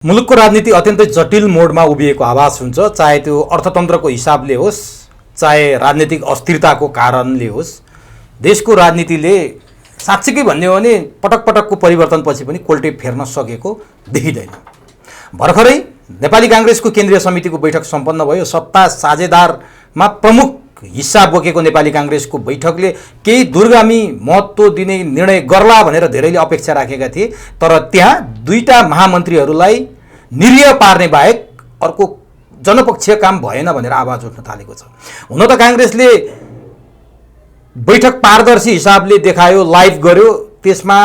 मुलुकको राजनीति अत्यन्तै जटिल मोडमा उभिएको आभास हुन्छ, चाहे त्यो अर्थतन्त्रको हिसाबले होस्, चाहे राजनीतिक अस्थिरताको कारणले होस्। देशको राजनीतिले साँच्चै भन्ने हो भने पटक पटकको परिवर्तनपछि पनि कोल्टे फेर्न सकेको देखिँदैन। भर्खरै नेपाली कांग्रेसको केन्द्रीय समितिको बैठक सम्पन्न भयो। सत्ता साझेदारमा प्रमुख हिस्सा बोकेको नेपाली कांग्रेसको बैठकले केही दूरगामी महत्त्व दिने निर्णय गर्ला भनेर धेरैले अपेक्षा राखेका थिए, तर त्यहाँ दुईटा महामन्त्रीहरूलाई निरीह पार्ने बाहेक अर्को जनपक्षीय काम भएन भनेर आवाज उठ्न थालेको छ। हुन त कांग्रेसले बैठक पारदर्शी हिसाबले देखायो, लाइभ गर्यो, त्यसमा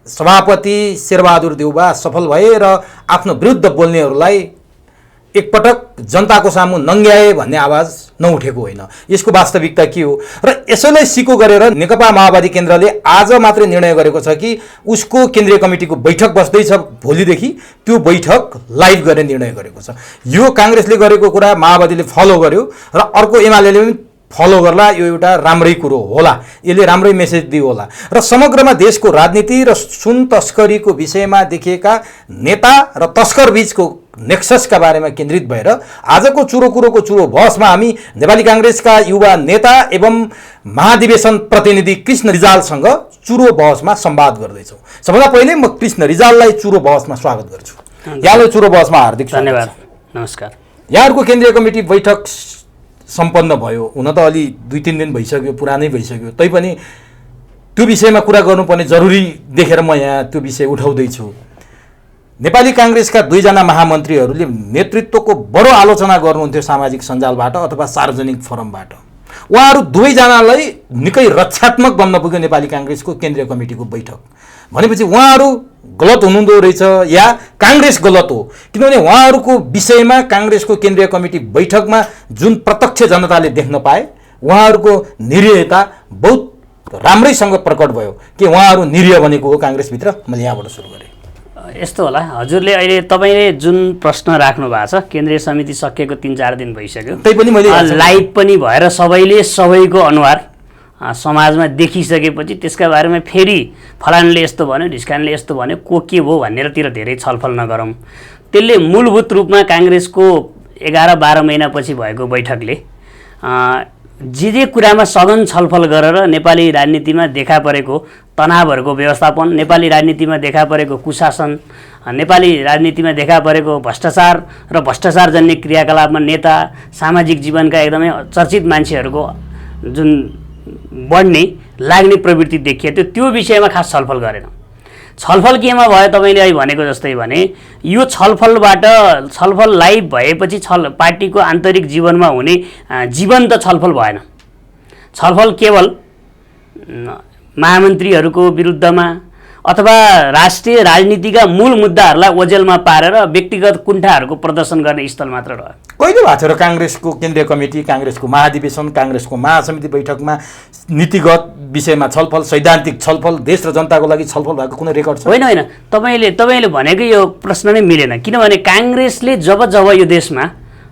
सभापति शेरबहादुर देउबा सफल भए र आफ्नो विरुद्ध बोल्नेहरूलाई एकपटक जनताको सामु नङ्ग्याए भन्ने आवाज नउठेको होइन। यसको वास्तविकता के हो र यसैलाई सिको गरेर नेकपा माओवादी केन्द्रले आज मात्रै निर्णय गरेको छ कि उसको केन्द्रीय कमिटीको बैठक बस्दैछ भोलिदेखि, त्यो बैठक लाइभ गर्ने निर्णय गरेको छ। यो कांग्रेसले गरेको कुरा माओवादीले फलो गर्यो र अर्को एमालेले पनि फलो गर्ला। यो एउटा राम्रै कुरो होला, यसले राम्रै मेसेज दियो होला र समग्रमा देशको राजनीति र सुन तस्करीको विषयमा देखिएका नेता र तस्कर बीचको नेक्ससका बारेमा केन्द्रित भएर आजको चुरो कुरोको चुरो बहसमा हामी नेपाली कांग्रेसका युवा नेता एवं महाधिवेशन प्रतिनिधि कृष्ण रिजालसँग चुरो बहसमा संवाद गर्दैछौँ। सबभन्दा पहिले म कृष्ण रिजाललाई चुरो बहसमा स्वागत गर्छु। यहाँलाई चुरो बहसमा हार्दिक धन्यवाद। नमस्कार। यहाँहरूको केन्द्रीय कमिटी बैठक सम्पन्न भयो, हुन त अलि 2-3 दिन भइसक्यो, पुरानै भइसक्यो, तैपनि त्यो विषयमा कुरा गर्नुपर्ने जरुरी देखेर म यहाँ त्यो विषय उठाउँदैछु। नेपाली कांग्रेसका दुईजना महामन्त्रीहरूले नेतृत्वको बडो आलोचना गर्नुहुन्थ्यो सामाजिक सञ्जालबाट अथवा सार्वजनिक फोरमबाट। उहाँहरू दुवैजनालाई निकै रक्षात्मक बन्न पुग्यो नेपाली कांग्रेसको केन्द्रीय कमिटीको बैठक। भनेपछि उहाँहरू गलत हुनुहुँदो रहेछ या कांग्रेस गलत हो, किनभने उहाँहरूको विषयमा कांग्रेसको केन्द्रीय कमिटी बैठकमा जुन प्रत्यक्ष जनताले देख्न पाए, उहाँहरूको निरीहता बहुत राम्रैसँग प्रकट भयो कि उहाँहरू निरीह बनेको हो कांग्रेसभित्र। मैले यहाँबाट सुरु गरेँ। यस्तो होला, हजुरले अहिले तपाईँले जुन प्रश्न राख्नु भएको छ, केन्द्रीय समिति सकिएको 3-4 दिन भइसक्यो, तैपनि मैले लाइभ पनि भएर सबैले सबैको अनुहार समाजमा देखिसकेपछि त्यसका बारेमा फेरि फलानले यस्तो भन्यो, ढिस्कानले यस्तो भन्यो, को के भयो भन्नेतिर धेरै छलफल नगरौँ। त्यसले मूलभूत रूपमा कांग्रेसको 11-12 महिनापछि भएको बैठकले जे कुरामा सघन छलफल गरेर नेपाली राजनीतिमा देखा परेको तनावहरूको व्यवस्थापन, नेपाली राजनीतिमा देखा परेको कुशासन, नेपाली राजनीतिमा देखा परेको भ्रष्टाचार र भ्रष्टाचारजन्य क्रियाकलापमा नेता, सामाजिक जीवनका एकदमै चर्चित मान्छेहरूको जुन बढ्ने लाग्ने प्रवृत्ति देखियो, त्यो विषयमा खास छलफल गरेन। छलफल केमा भयो तपाईँले अहिले भनेको जस्तै भने यो छलफल लाइभ भएपछि पार्टीको आन्तरिक जीवनमा हुने जीवन्त छलफल भएन। छलफल केवल महामन्त्रीहरूको विरुद्धमा अथवा राष्ट्रिय राजनीतिका मूल मुद्दाहरूलाई ओझेलमा पारेर व्यक्तिगत कुण्ठाहरूको प्रदर्शन गर्ने स्थल मात्र रह्यो। कहिले भएको छ र कांग्रेसको केन्द्रीय कमिटी, कांग्रेसको महाधिवेशन, कांग्रेसको महासमिति बैठकमा नीतिगत विषयमा छलफल, सैद्धान्तिक छलफल, देश र जनताको लागि छलफल भएको कुनै रेकर्ड छ? होइन, तपाईँले भनेकै यो प्रश्न नै मिलेन। किनभने कांग्रेसले जब यो देशमा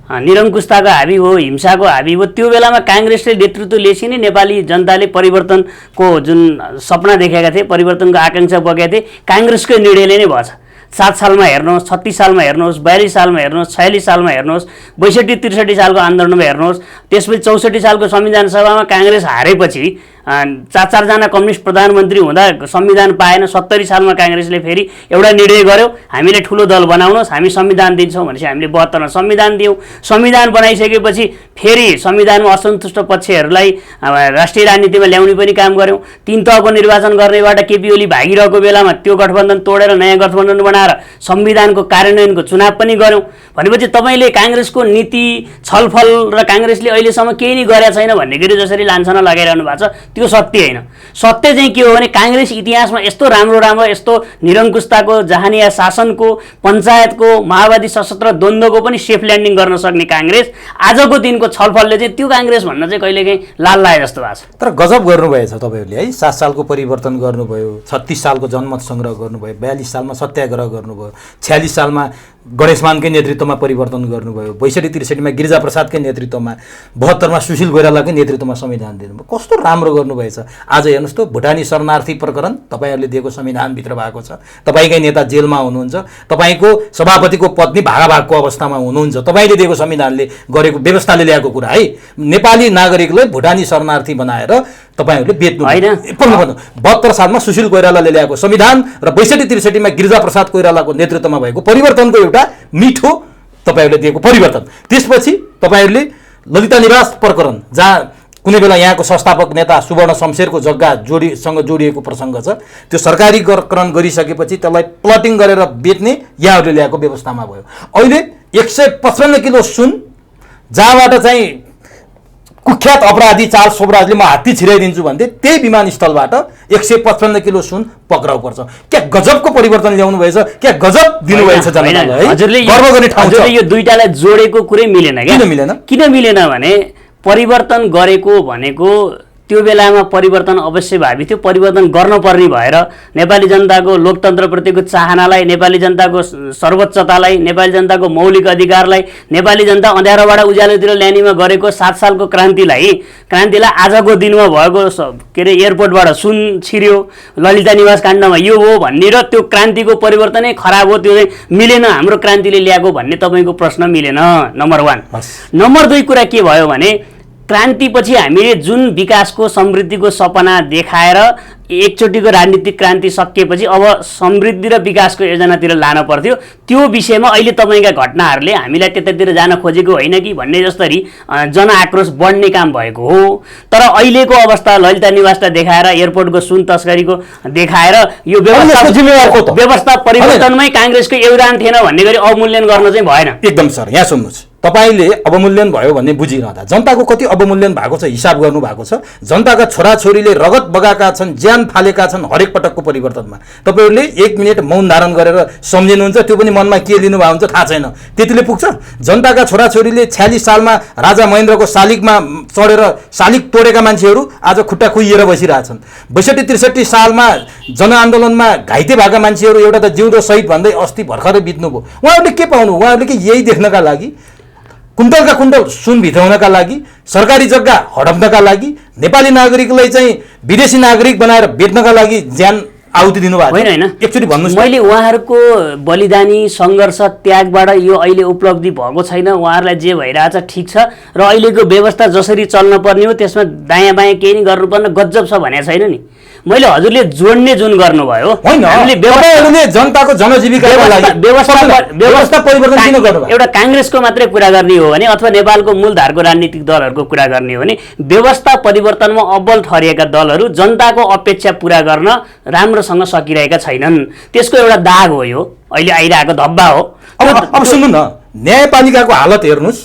निरङ्कुशताको हाबी हो, हिंसाको हाबी हो, त्यो बेलामा कांग्रेसले नेतृत्व लिएपछि नै नेपाली जनताले परिवर्तनको जुन सपना देखेका थिए, परिवर्तनको आकांक्षा बोकेका थिए, कांग्रेसकै निर्णयले नै भएछ। 7 सालमा हेर्नुहोस्, 36 सालमा हेर्नुहोस्, 42 सालमा हेर्नुहोस्, 46 सालमा हेर्नुहोस्, 62-63 सालको आन्दोलनमा हेर्नुहोस्, त्यसपछि 64 सालको संविधान सभामा कांग्रेस हारेपछि 4 जना कम्युनिस्ट प्रधानमन्त्री हुँदा संविधान पाएन। 70 सालमा कांग्रेसले फेरि एउटा निर्णय गर्यो, हामीले ठुलो दल बनाउनुहोस्, हामी संविधान दिन्छौँ भनेपछि हामीले 72मा संविधान दियौँ। संविधान बनाइसकेपछि फेरि संविधानमा असन्तुष्ट पक्षहरूलाई राष्ट्रिय राजनीतिमा ल्याउने पनि काम गऱ्यौँ। 3 तहको निर्वाचन गर्नेबाट केपी ओली भागिरहेको बेलामा त्यो गठबन्धन तोडेर नयाँ गठबन्धन बनाएर संविधानको कार्यान्वयनको चुनाव पनि गऱ्यौँ। भनेपछि तपाईँले कांग्रेसको नीति छलफल र कांग्रेसले अहिलेसम्म केही नै गरेका छैन भन्ने गरी जसरी लान्छना लगाइरहनु भएको छ, त्यो सत्य होइन। सत्य चाहिँ के हो भने कांग्रेस इतिहासमा यस्तो राम्रो यस्तो निरङ्कुशताको, जहानिया शासनको, पञ्चायतको, माओवादी सशस्त्र द्वन्द्वको पनि सेफ ल्यान्डिङ गर्न सक्ने कांग्रेस आजको दिनको छलफलले चाहिँ त्यो कांग्रेस भन्न चाहिँ कहिलेकाहीँ लाल लागे जस्तो भएको छ। तर गजब गर्नुभएछ तपाईँहरूले है। 7 सालको परिवर्तन गर्नुभयो, 36 सालको जनमत सङ्ग्रह गर्नुभयो, 42 सालमा सत्याग्रह गर्नुभयो, 46 सालमा गणेशमानकै नेतृत्वमा परिवर्तन गर्नुभयो, 62-63मा गिरिजाप्रसादकै नेतृत्वमा, 72मा सुशील कोइरालाकै नेतृत्वमा संविधान दिनुभयो। कस्तो राम्रो गर्नुभएछ। आज हेर्नुहोस् त भुटानी शरणार्थी प्रकरण तपाईँहरूले दिएको संविधानभित्र भएको छ। तपाईँकै नेता जेलमा हुनुहुन्छ, तपाईँको सभापतिको पत्नी भागाभागको अवस्थामा हुनुहुन्छ। तपाईँले दिएको संविधानले गरेको व्यवस्थाले ल्याएको कुरा है, नेपाली नागरिकलाई भुटानी शरणार्थी बनाएर तपाईँहरूले बेच्नु होइन। 72 सालमा सुशील कोइरालाले ल्याएको संविधान र 62-63 गिरिजाप्रसाद कोइरालाको नेतृत्वमा भएको परिवर्तनको एउटा मिठो तपाईँहरूले दिएको परिवर्तन। त्यसपछि तपाईँहरूले ललिता निवास प्रकरण, जहाँ कुनै बेला यहाँको संस्थापक नेता सुवर्ण शमशेरको जग्गा जोडीसँग जोडिएको प्रसङ्ग छ, त्यो सरकारीकरण गरिसकेपछि त्यसलाई प्लटिङ गरेर बेच्ने यहाँहरूले ल्याएको व्यवस्थामा भयो। अहिले 155 किलो सुन, जहाँबाट चाहिँ कुख्यात अपराधी चार्ल्स सोबराजले म हात्ती छिराइदिन्छु भन्थे, त्यही विमानस्थलबाट 155 किलो सुन पक्राउ पर्छ। क्या गजबको परिवर्तन ल्याउनु भएछ, क्या गजब दिनुभएछ जनतालाई। हजुरले गर्व गर्ने ठाउँ छ। यो दुईटालाई जोडेको कुरै मिलेन। किन मिलेन भने परिवर्तन गरेको भनेको त्यो बेलामा परिवर्तन अवश्य भावी थियो, परिवर्तन गर्नुपर्ने भएर नेपाली जनताको लोकतन्त्रप्रतिको चाहनालाई, नेपाली जनताको सर्वोच्चतालाई, नेपाली जनताको मौलिक अधिकारलाई, नेपाली जनता अँध्यारोबाट उज्यालोतिर ल्यानेमा गरेको 7 सालको क्रान्तिलाई आजको दिनमा भएको के अरे एयरपोर्टबाट सुन छिर्यो, ललिता निवास काण्डमा यो हो भन्ने र त्यो क्रान्तिको परिवर्तनै खराब हो, त्यो मिलेन, हाम्रो क्रान्तिले ल्याएको भन्ने तपाईँको प्रश्न मिलेन। नम्बर 1। नम्बर 2 कुरा के भयो भने क्रान्तिपछि हामीले जुन विकासको समृद्धिको सपना देखाएर एकचोटिको राजनीतिक क्रान्ति सकिएपछि अब समृद्धि र विकासको योजनातिर लान पर्थ्यो, त्यो विषयमा अहिले तपाईँका घटनाहरूले हामीलाई त्यतातिर जान खोजेको होइन कि भन्ने जस्तरी जनआक्रोश बढ्ने काम भएको हो। तर अहिलेको अवस्था ललिता निवासलाई देखाएर, एयरपोर्टको सुन तस्करीको देखाएर यो व्यवस्था परिवर्तनमै काङ्ग्रेसको योगदान थिएन भन्ने गरी अवमूल्यन गर्न चाहिँ भएन। एकदम सर, यहाँ सुन्नुहोस्, तपाईँले अवमूल्यन भयो भन्ने बुझिरहँदा जनताको कति अवमूल्यन भएको छ हिसाब गर्नु भएको छ। जनताका छोराछोरीले रगत बगाएका छन्, ज्यान फालेका छन् हरेक पटकको परिवर्तनमा। तपाईँहरूले 1 मिनट मौन धारण गरेर सम्झिनुहुन्छ, त्यो पनि मनमा के लिनुभएको हुन्छ थाहा छैन, त्यतिले पुग्छ। जनताका छोराछोरीले 46 सालमा राजा महेन्द्रको शालिगमा चढेर शालिग तोडेका मान्छेहरू आज खुट्टा कुहिएर बसिरहेछन्। 62-63 सालमा जनआन्दोलनमा घाइते भएका मान्छेहरू एउटा त जिउँदो शहीद भन्दै अस्ति भर्खरै बित्नुभयो। उहाँहरूले के पाउनु? उहाँहरूले के यही देख्नका लागि, कुण्टलका कुण्टल सुन भित्राउनका लागि, सरकारी जग्गा हडप्नका लागि, नेपाली नागरिकलाई चाहिँ विदेशी नागरिक बनाएर बेच्नका लागि ज्यान आहुति दिनुभएको होइन? होइन, एकचोटि भन्नुहोस्। मैले उहाँहरूको बलिदानी सङ्घर्ष त्यागबाट यो अहिले उपलब्धि भएको छैन। उहाँहरूलाई जे भइरहेछ ठिक छ र अहिलेको व्यवस्था जसरी चल्न पर्ने हो त्यसमा दायाँ बायाँ केही नि गर्नुपर्ने गजब छ भनेको छैन नि। मैले हजुरले जोड्ने जुन गर्नुभयो, जनताको जनजीविकाको लागि व्यवस्था परिवर्तन किन गर्नुभयो? एउटा काङ्ग्रेसको मात्रै कुरा गर्ने हो भने अथवा नेपालको मूलधारको राजनीतिक दलहरूको कुरा गर्ने हो भने व्यवस्था परिवर्तनमा अब्बल ठहरिएका दलहरू जनताको अपेक्षा पुरा गर्न राम्रोसँग सकिरहेका छैनन्। त्यसको एउटा दाग हो यो, अहिले आइरहेको धब्बा हो। अब सुन्नु न, न्यायपालिकाको हालत हेर्नुहोस्।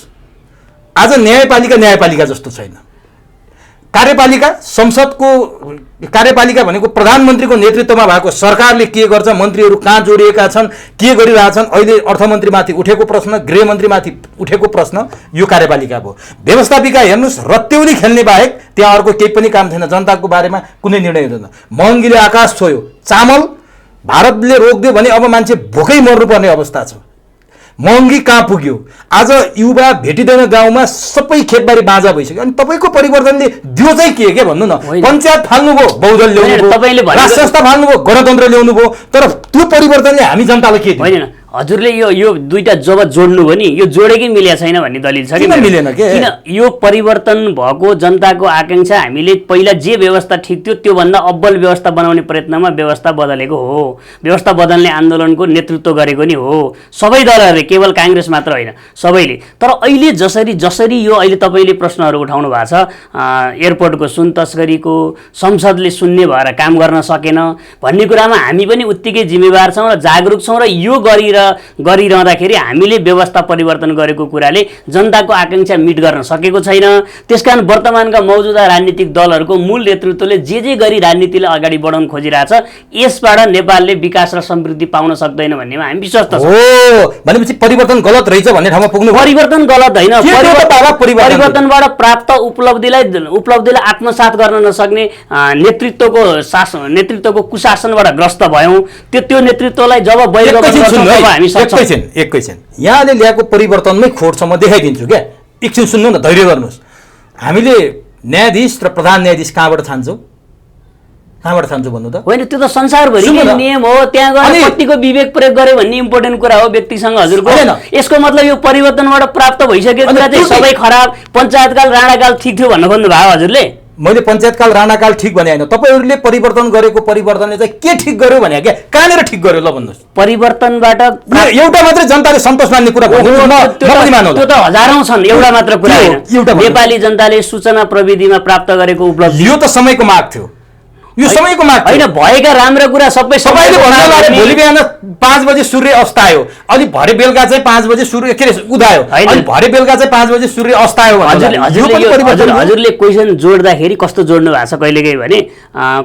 आज न्यायपालिका जस्तो छैन। कार्यपालिका, संसदको कार्यपालिका भनेको प्रधानमन्त्रीको नेतृत्वमा भएको सरकारले के गर्छ, मन्त्रीहरू कहाँ जोडिएका छन्, के गरिरहेछन्, अहिले अर्थमन्त्रीमाथि उठेको प्रश्न, गृहमन्त्रीमाथि उठेको प्रश्न, यो कार्यपालिका भयो। व्यवस्थापिका हेर्नुहोस्, रत्तेउली खेल्ने बाहेक त्यहाँ अर्को केही पनि काम छैन। जनताको बारेमा कुनै निर्णय हुँदैन। महँगीले आकाश छोयो, चामल भारतले रोकिदियो भने अब मान्छे भोकै मर्नुपर्ने अवस्था छ। महँगी कहाँ पुग्यो? आज युवा भेटिँदैन, गाउँमा सबै खेतबारी बाँझा भइसक्यो। अनि तपाईँको परिवर्तनले दियो चाहिँ के भन्नु न? पञ्चायत फाल्नुभयो, बहुदल ल्याउनु भयो, राज संस्था फाल्नुभयो, गणतन्त्र ल्याउनु भयो, तर त्यो परिवर्तनले हामी जनतालाई के दियो? हजुरले यो दुईटा जब जोड्नु भयो नि, यो जोडेकै मिलेको छैन भन्ने दलिल छ कि मिलेन? किन यो परिवर्तन भएको जनताको आकांक्षा, हामीले पहिला जे व्यवस्था ठिक थियो त्योभन्दा अब्बल व्यवस्था बनाउने प्रयत्नमा व्यवस्था बदलेको हो। व्यवस्था बदल्ने आन्दोलनको नेतृत्व गरेको नि हो सबै दलहरूले, केवल काङ्ग्रेस मात्र होइन, सबैले। तर अहिले जसरी यो अहिले तपाईँले प्रश्नहरू उठाउनु भएको छ, एयरपोर्टको सुन तस्करीको संसदले सुन्ने भएर काम गर्न सकेन भन्ने कुरामा हामी पनि उत्तिकै जिम्मेवार छौँ र जागरुक छौँ। र यो गरिरहँदाखेरि हामीले व्यवस्था परिवर्तन गरेको कुराले जनताको आकांक्षा मिट गर्न सकेको छैन। त्यसकारण वर्तमानका मौजुदा राजनीतिक दलहरूको मूल नेतृत्वले जे गरी राजनीतिलाई अगाडि बढाउन खोजिरहेछ, यसबाट नेपालले विकास र समृद्धि पाउन सक्दैन भन्नेमा हामी विश्वास छ। भनेपछि परिवर्तन गलत रहेछ भन्ने ठाउँमा पुग्नु? परिवर्तन गलत होइन, परिवर्तनबाट प्राप्त उपलब्धिलाई आत्मसात गर्न नसक्ने नेतृत्वको कुशासनबाट ग्रस्त भयौँ। त्यो नेतृत्वलाई जब एकैछिन यहाँले ल्याएको परिवर्तनमै खोट छ, म देखाइदिन्छु क्या। एकछिन सुन्नु न, धैर्य गर्नुहोस्। हामीले न्यायाधीश र प्रधान न्यायाधीश कहाँबाट छान्छौ भन्नु त? होइन, त्यो त संसारभरि सुन्नु न। नियम हो। त्यहाँ गएर कतिको विवेक प्रयोग गर्यो भन्ने इम्पोर्टेन्ट कुरा हो व्यक्तिसँग हजुरको। होइन। यसको मतलब यो परिवर्तनबाट प्राप्त भइसकेको कुरा चाहिँ सबै खराब, पञ्चायतकाल राणाकाल ठिक थियो भन्न खोज्नु भयो हजुरले? मैले पञ्चायतकाल राणाकाल ठिक भने होइन, तपाईँहरूले परिवर्तन गरेको परिवर्तनले चाहिँ के ठिक गर्यो भने क्या, कहाँनिर ठिक गर्यो ल भन्नुहोस्? परिवर्तनबाट एउटा मात्रै जनताले सन्तोष मान्ने कुरा त्यो त हजारौं छन्, एउटा मात्र कुरा होइन। एउटा नेपाली जनताले सूचना प्रविधिमा प्राप्त गरेको उपलब्धि, यो त समयको माग थियो, यो समयको माग होइन। भएका राम्रा कुरा सबै सबैले भन्नु भोलि बिहान 5 बजे सूर्य अस्तायो, अनि भरे बेलुका चाहिँ 5 बजे सूर्य के अरे उदायो, अनि भरे बेलुका चाहिँ 5 बजे सूर्य अस्तायो हजुरले क्वेसन जोड्दाखेरि कस्तो जोड्नु भएको छ कहिलेकाहीँ भने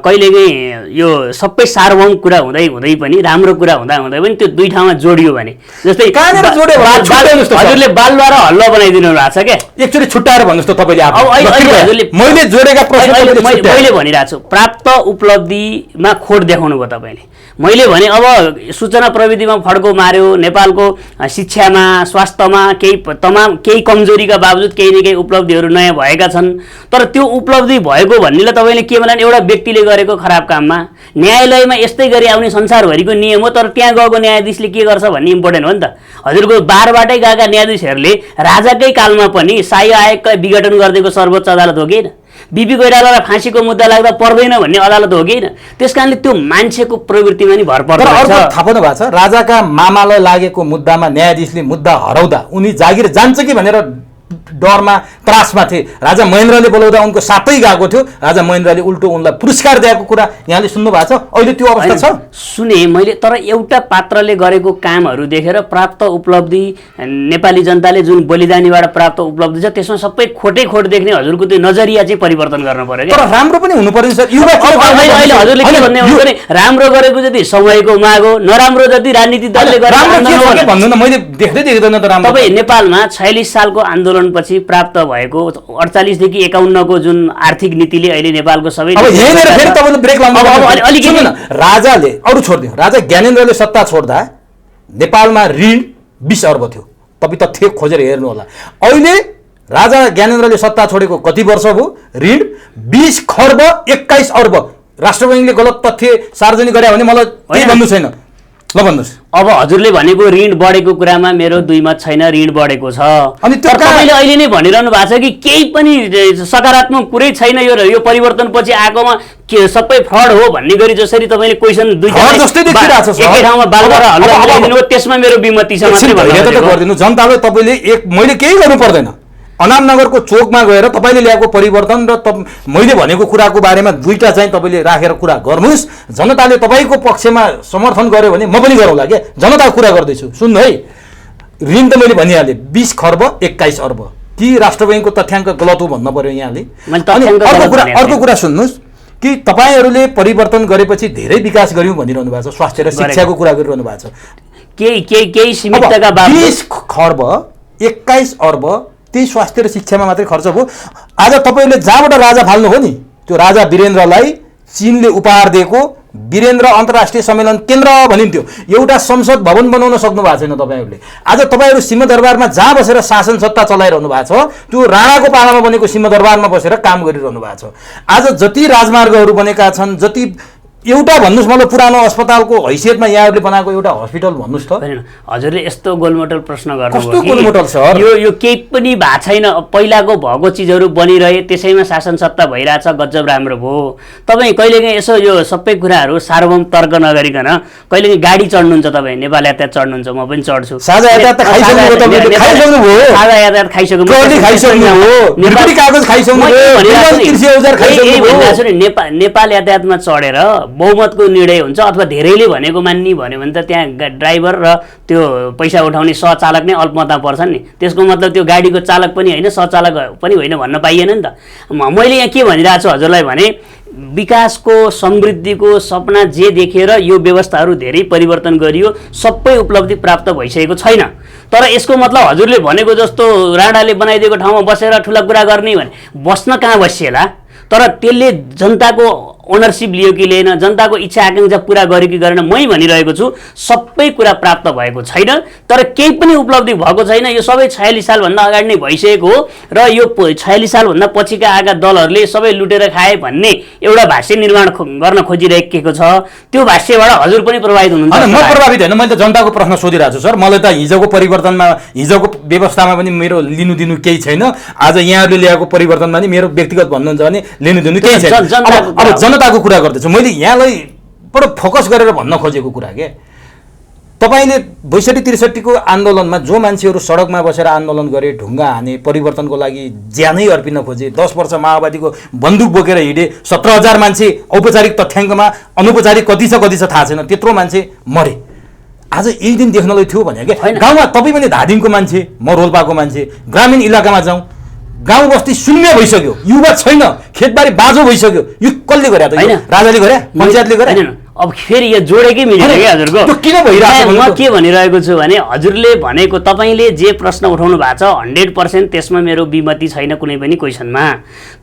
कहिलेकाहीँ यो सबै सार्वभौम कुरा हुँदै हुँदै पनि राम्रो कुरा हुँदा हुँदै पनि त्यो दुई ठाउँमा जोडियो भने, जस्तै हजुरले बालुवा र हल्ला बनाइदिनु भएको छ क्या, एकचोटि छुट्याएर भन्नुहोस् त तपाईँले। हजुरले मैले जोडेका प्रश्न मैले भनिरहेको छु, प्राप्त उपलब्धिमा खोट देखाउनु भयो तपाईँले। मैले भने अब सूचना प्रविधिमा फड्को मार्यो, नेपालको शिक्षामा स्वास्थ्यमा केही कमजोरीका बावजुद केही न केही उपलब्धिहरू नयाँ भएका छन्, तर त्यो उपलब्धि भएको भन्नेलाई तपाईँले के भन्नु, एउटा व्यक्तिले गरेको खराब काममा न्यायालयमा यस्तै गरी आउने संसारभरिको नियम हो, तर त्यहाँ गएको न्यायाधीशले के गर्छ भन्ने इम्पोर्टेन्ट हो नि त। हजुरको बारबाटै गएका न्यायाधीशहरूले राजाकै कालमा पनि शाही आयोगका विघटन गरिदिएको सर्वोच्च अदालत हो कि होइन? बिपी कोइरालालाई फाँसीको मुद्दा लाग्दा पर्दैन भन्ने अदालत हो कि होइन? त्यस कारणले त्यो मान्छेको प्रवृत्तिमा नि भर पर्छ। थाहा पाउनु भएको छ, राजाका मामालाई लागेको मुद्दामा न्यायाधीशले मुद्दा हराउँदा उनी जागिर जान्छ कि भनेर डरमा त्रासमा थिए। राजा महेन्द्रले बोलाउँदा उनको साथै गएको थियो, राजा महेन्द्रले उल्टो उनलाई पुरस्कार दिएको कुरा यहाँले सुन्नु भएको छ? अहिले त्यो अवस्था छ? सुने मैले, तर एउटा पात्रले गरेको कामहरू देखेर प्राप्त उपलब्धि, नेपाली जनताले जुन बलिदानीबाट प्राप्त उपलब्धि छ त्यसमा सबै खोटै खोट देख्ने हजुरको त्यो नजरिया चाहिँ परिवर्तन गर्न पर्यो क्या। तर राम्रो पनि हुनु पर्यो सर। अहिले हजुरले के भन्ने हो भने राम्रो गरेको जति समयको माग हो, नराम्रो जति राजनीतिक दलले गरेको भन्नु न, मैले देख्दैन त राम्रो। तपाईँ नेपालमा 46 सालको आन्दोलनपछि प्राप्त भएको 48 देखि 51 को जुन आर्थिक नीतिले अहिले नेपालको सबै राजाले अरू छोड्दियो, राजा ज्ञानेन्द्रले सत्ता छोड्दा नेपालमा ऋण 20 अर्ब थियो। तपाईँ तथ्य खोजेर हेर्नु होला। अहिले राजा ज्ञानेन्द्रले सत्ता छोडेको कति वर्ष भयो? ऋण 20 खर्ब 21 अर्ब। राष्ट्र बैङ्कले गलत तथ्य सार्वजनिक गरे भने मलाई केही भन्नु छैन, ल भन्नुहोस्। अब हजुरले भनेको ऋण बढेको कुरामा मेरो दुई मत छैन, ऋण बढेको छ। अनि तपाईँले अहिले नै भनिरहनु भएको छ कि केही पनि सकारात्मक कुरै छैन, यो परिवर्तनपछि आएकोमा के सबै फ्रड हो भन्ने गरी जसरी तपाईँले क्वेसन एकै ठाउँमा बालुवा हल्ला बनाइदिनु, त्यसमा मेरो विमति छ मात्रै गरिदिनु। जनताले तपाईँले मैले केही गर्नु पर्दैन, अनामनगरको चोकमा गएर तपाईँले ल्याएको परिवर्तन र मैले भनेको कुराको बारेमा दुईटा चाहिँ तपाईँले राखेर कुरा गर्नुहोस्। जनताले तपाईँको पक्षमा समर्थन गर्यो भने म पनि गरौँला क्या। जनताको कुरा गर्दैछु, सुन्नु है। ऋण त मैले भनिहालेँ 20 खर्ब 21 अर्ब। कि राष्ट्र बैङ्कको तथ्याङ्क गलत हो भन्नु पर्यो यहाँले? अर्को कुरा सुन्नुहोस् कि तपाईँहरूले परिवर्तन गरेपछि धेरै विकास गर्यौँ भनिरहनु भएको छ, स्वास्थ्य र शिक्षाको कुरा गरिरहनु भएको छ। केही सीमितका बावजुद 20 खर्ब 21 अर्ब त्यही स्वास्थ्य र शिक्षामा मात्रै खर्च भयो। आज तपाईँले जहाँबाट राजा फाल्नु हो नि, त्यो राजा वीरेन्द्रलाई चीनले उपहार दिएको वीरेन्द्र अन्तर्राष्ट्रिय सम्मेलन केन्द्र भनिन्थ्यो। एउटा संसद भवन बनाउन सक्नु भएको छैन तपाईँहरूले। आज तपाईँहरू सिंहदरबारमा जहाँ बसेर शासन सत्ता चलाइरहनु भएको छ, त्यो राणाको पालामा बनेको सिंहदरबारमा बसेर काम गरिरहनु भएको छ। आज जति राजमार्गहरू बनेका छन्, जति एउटा भन्नुहोस् मलाई पुरानो अस्पतालको हैसियतमा यहाँहरूले बनाएको एउटा हस्पिटल भन्नुहोस् त। हजुरले यस्तो गोलमोटल प्रश्न गर्नु, कस्तो गोलमोटल सर? यो केही पनि भएको छैन, पहिलाको भएको चिजहरू बनिरहे, त्यसैमा शासन सत्ता भइरहेछ, गजब राम्रो भयो। तपाईँ कहिलेकाहीँ यसो यो सबै कुराहरू सार्वभौम तर्क नगरिकन कहिलेकाहीँ गाडी चढ्नुहुन्छ, तपाईँ नेपाल यातायात चढ्नुहुन्छ, म पनि चढ्छु। साझा यातायात खाइसक्नु, नेपाल यातायातमा चढेर बहुमतको निर्णय हुन्छ अथवा धेरैले भनेको मान्ने भन्यो भने त त्यहाँ ड्राइभर र त्यो पैसा उठाउने सहचालक नै अल्पमतमा पर्छन् नि। त्यसको मतलब त्यो गाडीको चालक पनि होइन, सहचालक पनि होइन भन्न पाइएन नि त। मैले यहाँ के भनिरहेको छु हजुरलाई भने विकासको समृद्धिको सपना जे देखेर यो व्यवस्थाहरू धेरै परिवर्तन गरियो, सबै उपलब्धि प्राप्त भइसकेको छैन। तर यसको मतलब हजुरले भनेको जस्तो राणाले बनाइदिएको ठाउँमा बसेर ठुला कुरा गर्ने भने बस्न कहाँ बसिएला, तर त्यसले जनताको ओनरसिप लियो कि लिएन, जनताको इच्छा आकाङ्क्षा पुरा गर्यो कि गरेन, मै भनिरहेको छु सबै कुरा प्राप्त भएको छैन। तर केही पनि उपलब्धि भएको छैन। यो सबै 46 सालभन्दा अगाडि नै भइसकेको हो र यो 46 सालभन्दा पछिका आएका दलहरूले सबै लुटेर खाए भन्ने एउटा भाष्य निर्माण गर्न खोजिरहेको छ। त्यो भाष्यबाट हजुर पनि प्रभावित हुनुहुन्छ? म प्रभावित होइन, मैले त जनताको प्रश्न सोधिरहेको छु सर। मलाई त हिजोको परिवर्तनमा, हिजोको व्यवस्थामा पनि मेरो लिनुदिनु केही छैन। आज यहाँहरूले ल्याएको परिवर्तनमा पनि मेरो व्यक्तिगत भन्नुहुन्छ भने लिनुदिनु केही छैन। अब जनताको कुरा गर्दैछु मैले, यहाँलाई बडो फोकस गरेर भन्न खोजेको कुरा के, तपाईँले 62-63 को आन्दोलनमा जो मान्छेहरू सडकमा बसेर आन्दोलन गरे, ढुङ्गा हाने, परिवर्तनको लागि ज्यानै अर्पिन खोजे, 10 वर्ष माओवादीको बन्दुक बोकेर हिँडे, 17,000 मान्छे औपचारिक तथ्याङ्कमा, अनौपचारिक कति छ थाहा छैन, त्यत्रो मान्छे मरे। आज एक दिन देख्नलाई थियो भने के गाउँमा, तपाईँ पनि धादिङको मान्छे, म रोल्पाको मान्छे, ग्रामीण इलाकामा जाउँ, गाउँ बस्ती शून्य भइसक्यो, युवा छैन, खेतबारी बाँझो भइसक्यो। यो कसले गर्या त? राजाले गर्या? पञ्चायतले गर्या? अब फेरि यो जोडेकै मिलेन कि हजुरको? किन भइरहेको? म के भनिरहेको छु भने हजुरले भनेको, तपाईँले जे प्रश्न उठाउनु भएको छ 100% त्यसमा मेरो विमति छैन कुनै पनि क्वेसनमा।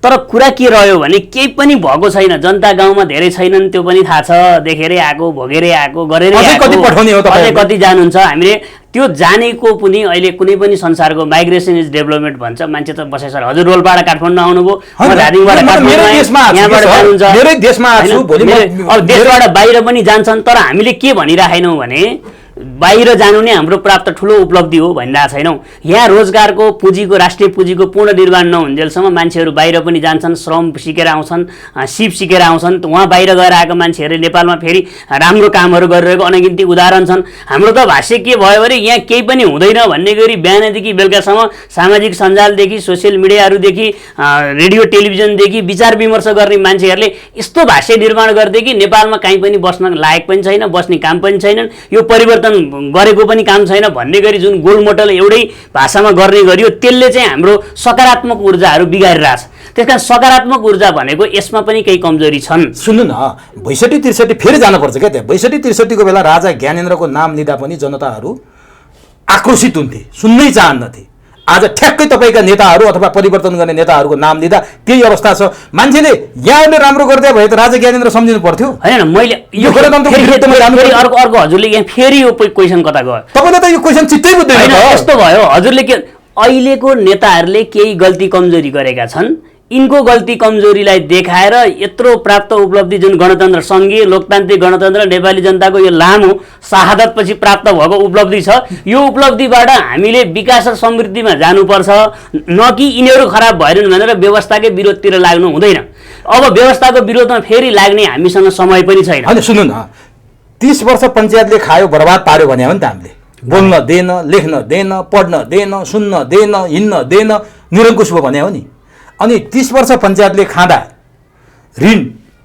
तर कुरा के रह्यो भने केही पनि भएको छैन। जनता गाउँमा धेरै छैनन्, त्यो पनि थाहा छ। देखेरै आएको, भोगेरै आएको, गरेरै आएको, अझै कति जानुहुन्छ। हामीले त्यो जानेको पनि अहिले कुनै पनि संसारको माइग्रेसन इज डेभलपमेन्ट भन्छ। मान्छे त बसे सर, हजुर रोल्पाबाट काठमाडौँ आउनुभयो, म धादिङबाट यहाँबाट जानुहुन्छ, अब देशबाट बाहिर पनि जान्छन्। तर हामीले के भनिराखेनौँ भने बाहिर जानु नै हाम्रो प्राप्त ठुलो उपलब्धि हो भनिरहेको छैनौँ। यहाँ रोजगारको पुँजीको, राष्ट्रिय पुँजीको पूर्ण निर्माण नहुन्जेलसम्म मान्छेहरू बाहिर पनि जान्छन्, श्रम सिकेर आउँछन्, सिप सिकेर आउँछन्। वहाँ बाहिर गएर आएका मान्छेहरूले नेपालमा फेरि राम्रो कामहरू गरिरहेको अनगिन्ती उदाहरण छन्। हाम्रो त भाष्य के भयो भने यहाँ केही पनि हुँदैन भन्ने गरी बिहानदेखि बेलुकासम्म सामाजिक सञ्जालदेखि, सोसियल मिडियाहरूदेखि, रेडियो टेलिभिजनदेखि विचार विमर्श गर्ने मान्छेहरूले यस्तो भाष्य निर्माण गर्थे कि नेपालमा कहीँ पनि बस्न लायक पनि छैन, बस्ने काम पनि छैनन्, यो परिवर्तन गरेको पनि काम छैन भन्ने गरी जुन गोलमोटल एउटै भाषामा गर्ने गरियो, त्यसले चाहिँ हाम्रो सकारात्मक ऊर्जाहरू बिगारिरहेछ। त्यसकारण सकारात्मक ऊर्जा भनेको यसमा पनि केही कमजोरी छन्। सुन्नु न, 62-63 फेरि जानुपर्छ क्या त्यहाँ। 62-63 को बेला राजा ज्ञानेन्द्रको नाम लिँदा पनि जनताहरू आक्रोशित हुन्थे, सुन्नै चाहन्नथे। आज ठ्याक्कै तपाईँका नेताहरू अथवा परिवर्तन गर्ने नेताहरूको नाम लिँदा त्यही अवस्था छ। मान्छेले यहाँले राम्रो गरिदिए भए त राजा ज्ञानेन्द्र सम्झिनु पर्थ्यो होइन? मैले यो अर्को हजुरले यहाँ फेरि यो क्वेसन कता गयो? तपाईँले त यो क्वेसन चित्तै बुझ्दैन। यस्तो भयो हजुरले के अहिलेको नेताहरूले केही गल्ती कमजोरी गरेका छन्, यिनको गल्ती कमजोरीलाई देखाएर यत्रो प्राप्त उपलब्धि जुन गणतन्त्र, सङ्घीय लोकतान्त्रिक गणतन्त्र, नेपाली जनताको यो लामो शहादतपछि प्राप्त भएको उपलब्धि छ, यो उपलब्धिबाट हामीले विकास र समृद्धिमा जानुपर्छ, न कि यिनीहरू खराब भएनन् भनेर व्यवस्थाकै विरोधतिर लाग्नु हुँदैन। अब व्यवस्थाको विरोधमा फेरि लाग्ने हामीसँग समय पनि छैन। होइन सुन्नु न, 30 वर्ष पञ्चायतले खायो, बर्बाद पार्यो भने हो नि त। हामीले बोल्न दिएन, लेख्न दिएन, पढ्न दिएन, सुन्न दिएन, हिँड्न दिएन, निरङ्कुश भयो भने हो नि। अनि 30 वर्ष पञ्चायतले खाँदा ऋण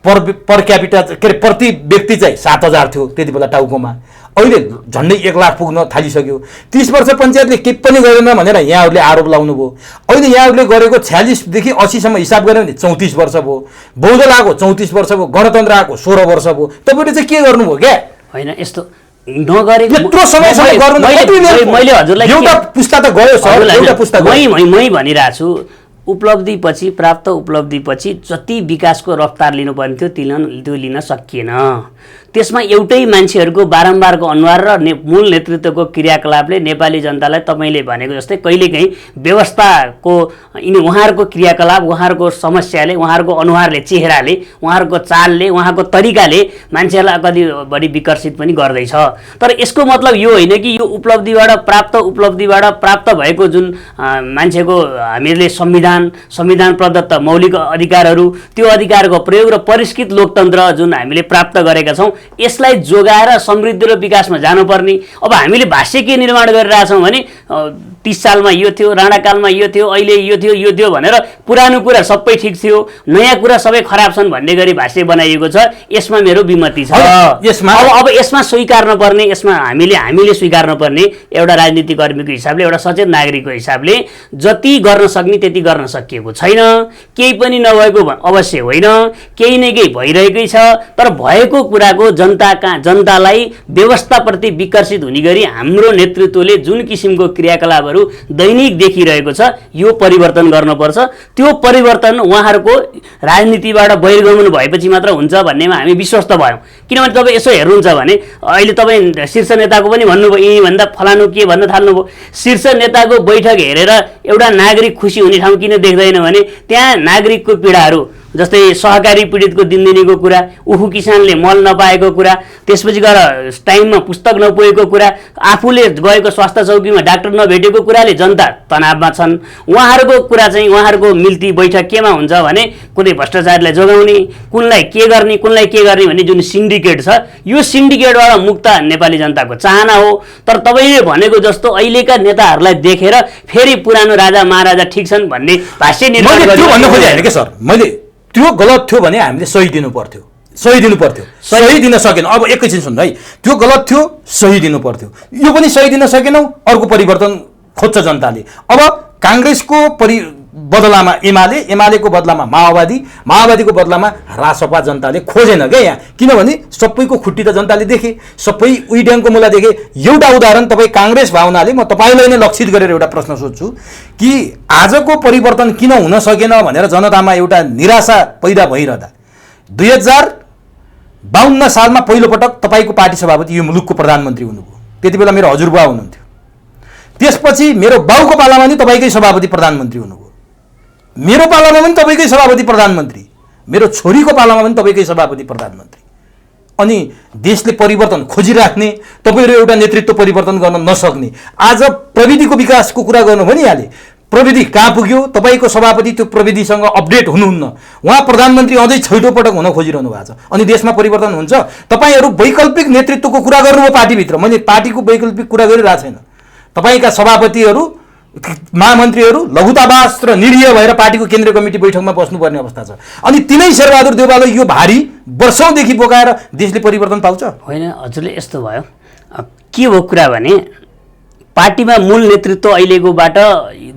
पर क्यापिटा के अरे प्रति व्यक्ति चाहिँ 7,000 थियो त्यति बेला टाउकोमा, अहिले झन्डै 1 लाख पुग्न थालिसक्यो। 30 वर्ष पञ्चायतले केही पनि गरेन भनेर यहाँहरूले आरोप लाउनु भयो। अहिले यहाँहरूले गरेको 46 देखि 80 सम्म हिसाब गऱ्यो भने 34 वर्ष भयो, बहुदल आएको 34 वर्ष भयो, गणतन्त्र आएको 16 वर्ष भयो। तपाईँले चाहिँ के गर्नुभयो क्या? होइन यस्तो नगरे यत्रो समयसम्म गर्नु, मैले हजुरलाई एउटा पुस्ता त गयो सर, एउटा पुस्ता गयो। मै भनिरहेको छु, उपलब्धिपछि, प्राप्त उपलब्धिपछि जति विकासको रफ्तार लिनुपर्ने थियो त्यो लिन सकिएन। त्यसमा एउटै मान्छेहरूको बारम्बारको अनुहार र मूल नेतृत्वको क्रियाकलापले नेपाली जनतालाई तपाईँले भनेको जस्तै कहिलेकाहीँ व्यवस्थाको उहाँहरूको क्रियाकलाप, उहाँहरूको समस्याले, उहाँहरूको अनुहारले, चेहराले, उहाँहरूको चालले, उहाँको तरिकाले मान्छेहरूलाई कति बढी विकर्षित पनि गर्दैछ। तर यसको मतलब यो होइन कि यो उपलब्धिबाट प्राप्त भएको जुन मान्छेको हामीले संविधान प्रदत्त मौलिक अधिकारहरू, त्यो अधिकारको प्रयोग र परिष्कृत लोकतन्त्र जुन हामीले प्राप्त गरेका छौँ, यसलाई जोगाएर समृद्धि र विकासमा जानुपर्ने। अब हामीले भाष्य के निर्माण गरिरहेछौँ भने 30 सालमा यो थियो, राणाकालमा यो थियो, अहिले यो थियो भनेर पुरानो कुरा सबै ठिक थियो, नयाँ कुरा सबै खराब छन् भन्ने गरी भाष्य बनाइएको छ। यसमा मेरो विमति छ। अब यसमा स्वीकार्न पर्ने, यसमा हामीले स्वीकार्न पर्ने एउटा राजनीतिक कर्मीको हिसाबले, एउटा सचेत नागरिकको हिसाबले जति गर्न सक्ने त्यति गर्न सकिएको छैन। केही पनि नभएको अवश्य होइन, केही न केही भइरहेकै छ। तर भएको कुराको जनतालाई व्यवस्थाप्रति विकर्षित हुने गरी हाम्रो नेतृत्वले जुन किसिमको क्रियाकलापहरू घटनाहरू दैनिक देखिरहेको छ। यो परिवर्तन गर्नुपर्छ। त्यो परिवर्तन उहाँहरूको राजनीतिबाट बहिर्गमन भएपछि मात्र हुन्छ भन्नेमा हामी विश्वस्त भयौँ। किनभने तपाईँ यसो हेर्नुहुन्छ भने अहिले तपाईँ शीर्ष नेताको पनि भन्नुभयो, यी भन्दा फलानु के भन्न थाल्नुभयो। शीर्ष नेताको बैठक हेरेर एउटा नागरिक खुसी हुने ठाउँ किन देख्दैन भने त्यहाँ नागरिकको पीडाहरू, जस्तै सहकारी पीडितको दिनदिनीको कुरा, उखु किसानले मल नपाएको कुरा, त्यसपछि गएर टाइममा पुस्तक नपुगेको कुरा, आफूले गएको स्वास्थ्य चौकीमा डाक्टर नभेटेको कुराले जनता तनावमा छन्। उहाँहरूको कुरा चाहिँ उहाँहरूको मिल्ती बैठक केमा हुन्छ भने कुनै भ्रष्टाचारीलाई जोगाउने, कुनलाई के गर्ने भन्ने जुन सिन्डिकेट छ, यो सिन्डिकेटबाट मुक्त नेपाली जनताको चाहना हो। तर तपाईँले भनेको जस्तो अहिलेका नेताहरूलाई देखेर फेरि पुरानो राजा महाराजा ठिक छन् भन्ने भाष्य निर्माण मैले त्यो गलत थियो भने हामीले सही दिनु पर्थ्यो, सही दिन सकेन। अब एकैछिन सुन्नु है, त्यो गलत थियो, सही दिनु पर्थ्यो। यो पनि सही दिन सकेनौँ, अर्को परिवर्तन खोज्छ जनताले। अब काङ्ग्रेसको बदलामा एमालेको बदलामा माओवादीको बदलामा रासपा जनताले खोजेन क्या यहाँ। किनभने सबैको खुट्टी त जनताले देखे, सबै उइड्याङको मुला देखे। एउटा उदाहरण तपाईँ काङ्ग्रेस भावनाले म तपाईँलाई नै लक्षित गरेर एउटा प्रश्न सोध्छु कि आजको परिवर्तन किन हुन सकेन भनेर जनतामा एउटा निराशा पैदा भइरहँदा 2052 सालमा पहिलोपटक तपाईँको पार्टी सभापति यो मुलुकको प्रधानमन्त्री हुनुभयो। त्यति बेला मेरो हजुरबुवा हुनुहुन्थ्यो। त्यसपछि मेरो बाउको पालामा नि तपाईँकै सभापति प्रधानमन्त्री हुनुभयो। मेरो पालामा पनि तपाईँकै सभापति प्रधानमन्त्री, मेरो छोरीको पालामा पनि तपाईँकै सभापति प्रधानमन्त्री। अनि देशले परिवर्तन खोजिराख्ने, तपाईँहरू एउटा नेतृत्व परिवर्तन गर्न नसक्ने। आज प्रविधिको विकासको कुरा गर्नु भनिहाले, प्रविधि कहाँ पुग्यो? तपाईँको सभापति त्यो प्रविधिसँग अपडेट हुनुहुन्न। उहाँ प्रधानमन्त्री अझै छैटौँ पटक हुन खोजिरहनु भएको छ। अनि देशमा परिवर्तन हुन्छ? तपाईँहरू वैकल्पिक नेतृत्वको कुरा गर्नुभयो पार्टीभित्र। मैले पार्टीको वैकल्पिक कुरा गरिरहेको छैन। तपाईँका सभापतिहरू, महामन्त्रीहरू लघुतावास र निरीह भएर पार्टीको केन्द्रीय कमिटी बैठकमा बस्नुपर्ने अवस्था छ। अनि तिनै शेरबहादुर देउवाले यो भारी वर्षौँदेखि बोकाएर देशले परिवर्तन पाउँछ? होइन, हजुरले यस्तो भयो। के हो कुरा भने पार्टीमा मूल नेतृत्व अहिलेकोबाट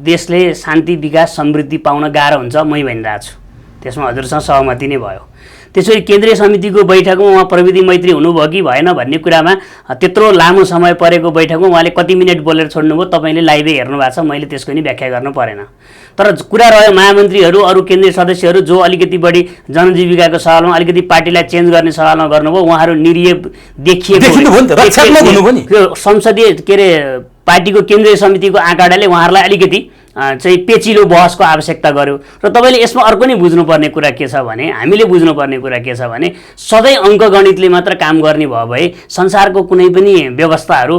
देशले शान्ति, विकास, समृद्धि पाउन गाह्रो हुन्छ, मै भनिरहेको छु। त्यसमा हजुरसँग सहमति नै भयो। त्यसरी केन्द्रीय समितिको बैठकमा उहाँ प्रविधि मैत्री हुनुभयो कि भएन भन्ने कुरामा त्यत्रो लामो समय परेको बैठकमा उहाँले कति मिनट बोलेर छोड्नुभयो तपाईँले लाइभै हेर्नु भएको छ। मैले त्यसको नि व्याख्या गर्नु परेन। तर कुरा रह्यो महामन्त्रीहरू, अरू केन्द्रीय सदस्यहरू जो अलिकति बढी जनजीविकाको सवालमा, अलिकति पार्टीलाई चेन्ज गर्ने सवालमा गर्नुभयो, उहाँहरू निरीह देखिएको संसदीय के अरे पार्टीको केन्द्रीय समितिको आँकडाले उहाँहरूलाई अलिकति चाहिँ पेचिलो बहसको आवश्यकता गर्यो। र तपाईँले यसमा अर्को नै बुझ्नुपर्ने कुरा के छ भने, हामीले बुझ्नुपर्ने कुरा के छ भने सधैँ अङ्कगणितले मात्र काम गर्ने भयो भए संसारको कुनै पनि व्यवस्थाहरू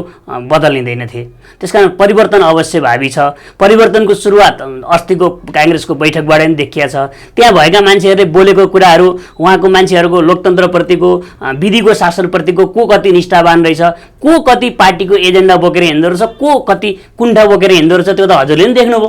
बदलिँदैनथे। त्यसकारण परिवर्तन अवश्य भावी छ। परिवर्तनको सुरुवात अस्तिको काङ्ग्रेसको बैठकबाट नै देखिया छ। त्यहाँ भएका मान्छेहरूले बोलेको कुराहरू, उहाँको मान्छेहरूको लोकतन्त्रप्रतिको, विधिको शासनप्रतिको को कति निष्ठावान रहेछ, को कति पार्टीको एजेन्डा बोकेर हिँड्दो रहेछ, को कति कुण्ठा बोकेर हिँड्दो रहेछ, त्यो त हजुरले नि देख्नुभयो।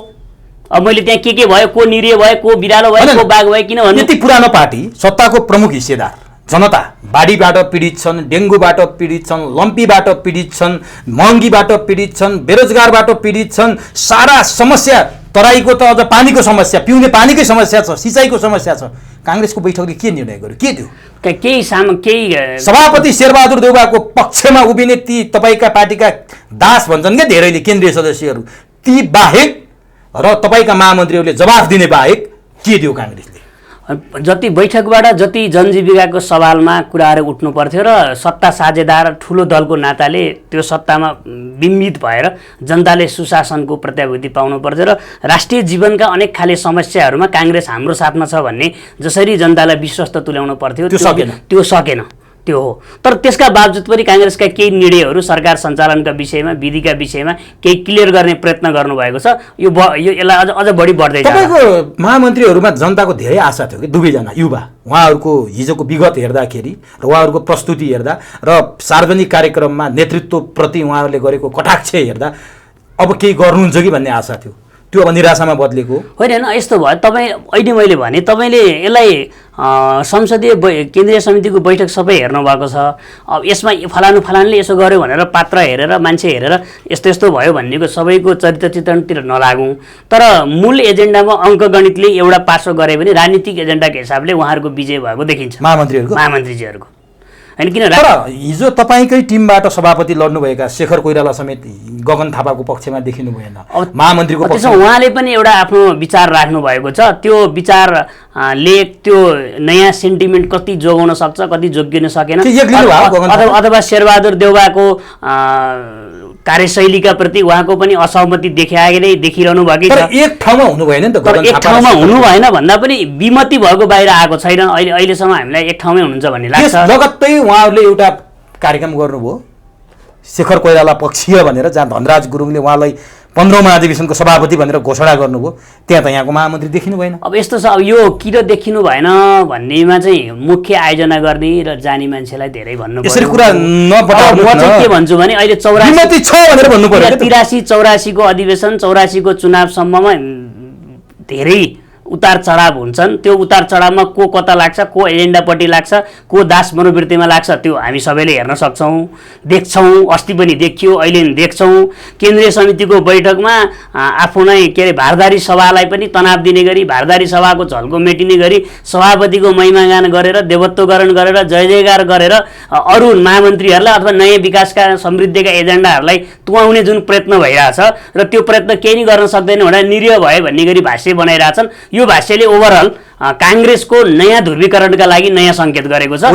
अब मैले त्यहाँ के भयो, को निरीह भयो, को बिरालो भयो, को बाघ भयो, किन भन्नु? यति पुरानो पार्टी, सत्ताको प्रमुख हिस्सेदार जनता बाढीबाट पीडित छन्, डेङ्गुबाट पीडित छन्, लम्पीबाट पीडित छन्, महँगीबाट पीडित छन्, बेरोजगारबाट पीडित छन्। सारा समस्या, तराईको त अझ पानीको समस्या, पिउने पानीकै समस्या छ, सिँचाइको समस्या छ। काङ्ग्रेसको बैठकले के निर्णय गर्यो? के थियो? केही सभापति शेरबहादुर देउवाको पक्षमा उभिने ती तपाईँका पार्टीका दास भन्छन् क्या धेरैले केन्द्रीय सदस्यहरू, ती बाहेक र तपाईँका महामन्त्रीहरूले जवाफ दिने बाहेक के दियो काङ्ग्रेसले? जति बैठकबाट जति जनजीविकाको सवालमा कुराहरू उठ्नु पर्थ्यो र सत्ता साझेदार ठुलो दलको नाताले त्यो सत्तामा बिम्बित भएर जनताले सुशासनको प्रत्याभूति पाउनु पर्थ्यो र राष्ट्रिय जीवनका अनेक खाले समस्याहरूमा काङ्ग्रेस हाम्रो साथमा छ भन्ने जसरी जनतालाई विश्वस्त तुल्याउनु पर्थ्यो त्यो सकेन। त्यो हो। तर त्यसका बावजुद पनि काङ्ग्रेसका केही निर्णयहरू सरकार सञ्चालनका विषयमा, विधिका विषयमा केही क्लियर गर्ने प्रयत्न गर्नुभएको छ। यो यसलाई अझ बढी बढ्दै जान्छ। तपाईँको महामन्त्रीहरूमा जनताको धेरै आशा थियो कि दुवैजना युवा, उहाँहरूको हिजोको विगत हेर्दाखेरि र उहाँहरूको प्रस्तुति हेर्दा र सार्वजनिक कार्यक्रममा नेतृत्वप्रति उहाँहरूले गरेको कटाक्ष हेर्दा अब केही गर्नुहुन्छ कि भन्ने आशा थियो। त्यो अब निराशामा बदलेको होइन। यस्तो भयो, तपाईँ अहिले मैले भने तपाईँले यसलाई संसदीय केन्द्रीय समितिको बैठक सबै हेर्नु भएको छ। अब यसमा फलानुले यसो गर्यो भनेर पात्र हेरेर, मान्छे हेरेर यस्तो यस्तो भयो भन्नेको सबैको चरित्र चित्रणतिर नलागौँ। तर मूल एजेन्डामा अङ्कगणितले एउटा पासो गरे भने राजनीतिक एजेन्डाको हिसाबले उहाँहरूको विजय भएको देखिन्छ, महामन्त्रीजीहरूको। होइन किन तर हिजो तपाईँकै टिमबाट सभापति लड्नुभएका शेखर कोइराला समेत गगन थापाको पक्षमा देखिनु भएन, महामन्त्रीको त्यसो पक्षमा। उहाँले पनि एउटा आफ्नो विचार राख्नु भएको छ। त्यो विचारले त्यो नयाँ सेन्टिमेन्ट कति जोगाउन सक्छ, कति जोगिन सकेन, अथवा शेरबहादुर देउवाको कार्यशैलीका प्रति उहाँको पनि असहमति देखिरहनु भएकै छ। एक ठाउँमा हुनु भएन नि त, एक ठाउँमा हुनु भएन भन्दा पनि विमति भएको बाहिर आएको छैन। अहिलेसम्म हामीलाई एक ठाउँमै हुनुहुन्छ भन्ने लाग्छ। लगत्तै उहाँहरूले एउटा कार्यक्रम गर्नुभयो शेखर कोइराला पक्षीय भनेर, जहाँ धनराज गुरुङले उहाँलाई 15औं महाधिवेशनको सभापति भनेर घोषणा गर्नुभयो। त्यहाँ त यहाँको महामन्त्री देखिनु भएन। अब यस्तो छ, अब यो किन देखिनु भएन भन्नेमा चाहिँ मुख्य आयोजना गर्ने र जानी मान्छेलाई धेरै भन्नु यसरी कुरा नपटाउनु। म चाहिँ के भन्छु भने अहिले 83-84 को अधिवेशन, 84 को चुनावसम्ममा धेरै उतार चढाव हुन्छन्। त्यो उतार चढावमा को कता लाग्छ, को एजेन्डापट्टि लाग्छ, को दास मनोवृत्तिमा लाग्छ, त्यो हामी सबैले हेर्न सक्छौँ, देख्छौँ। अस्ति पनि देखियो, अहिले पनि देख्छौँ। केन्द्रीय समितिको बैठकमा आफू नै के अरे भारदारी सभालाई पनि तनाव दिने गरी, भारदारी सभाको झल्को मेटिने गरी सभापतिको महिमागान गरेर, देवत्वकरण गरेर, जय जयकार गरेर अरू महामन्त्रीहरूलाई अथवा नयाँ विकासका समृद्धिका एजेन्डाहरूलाई तुहाउने जुन प्रयत्न भइरहेछ र त्यो प्रयत्न केही नै गर्न सक्दैन भनेर निरीह भयो भन्ने गरी भाष्य बनाइरहेछन्। यो भाष्यले ओभरअल काङ्ग्रेसको नयाँ ध्रुवीकरणका लागि नयाँ सङ्केत गरेको छ।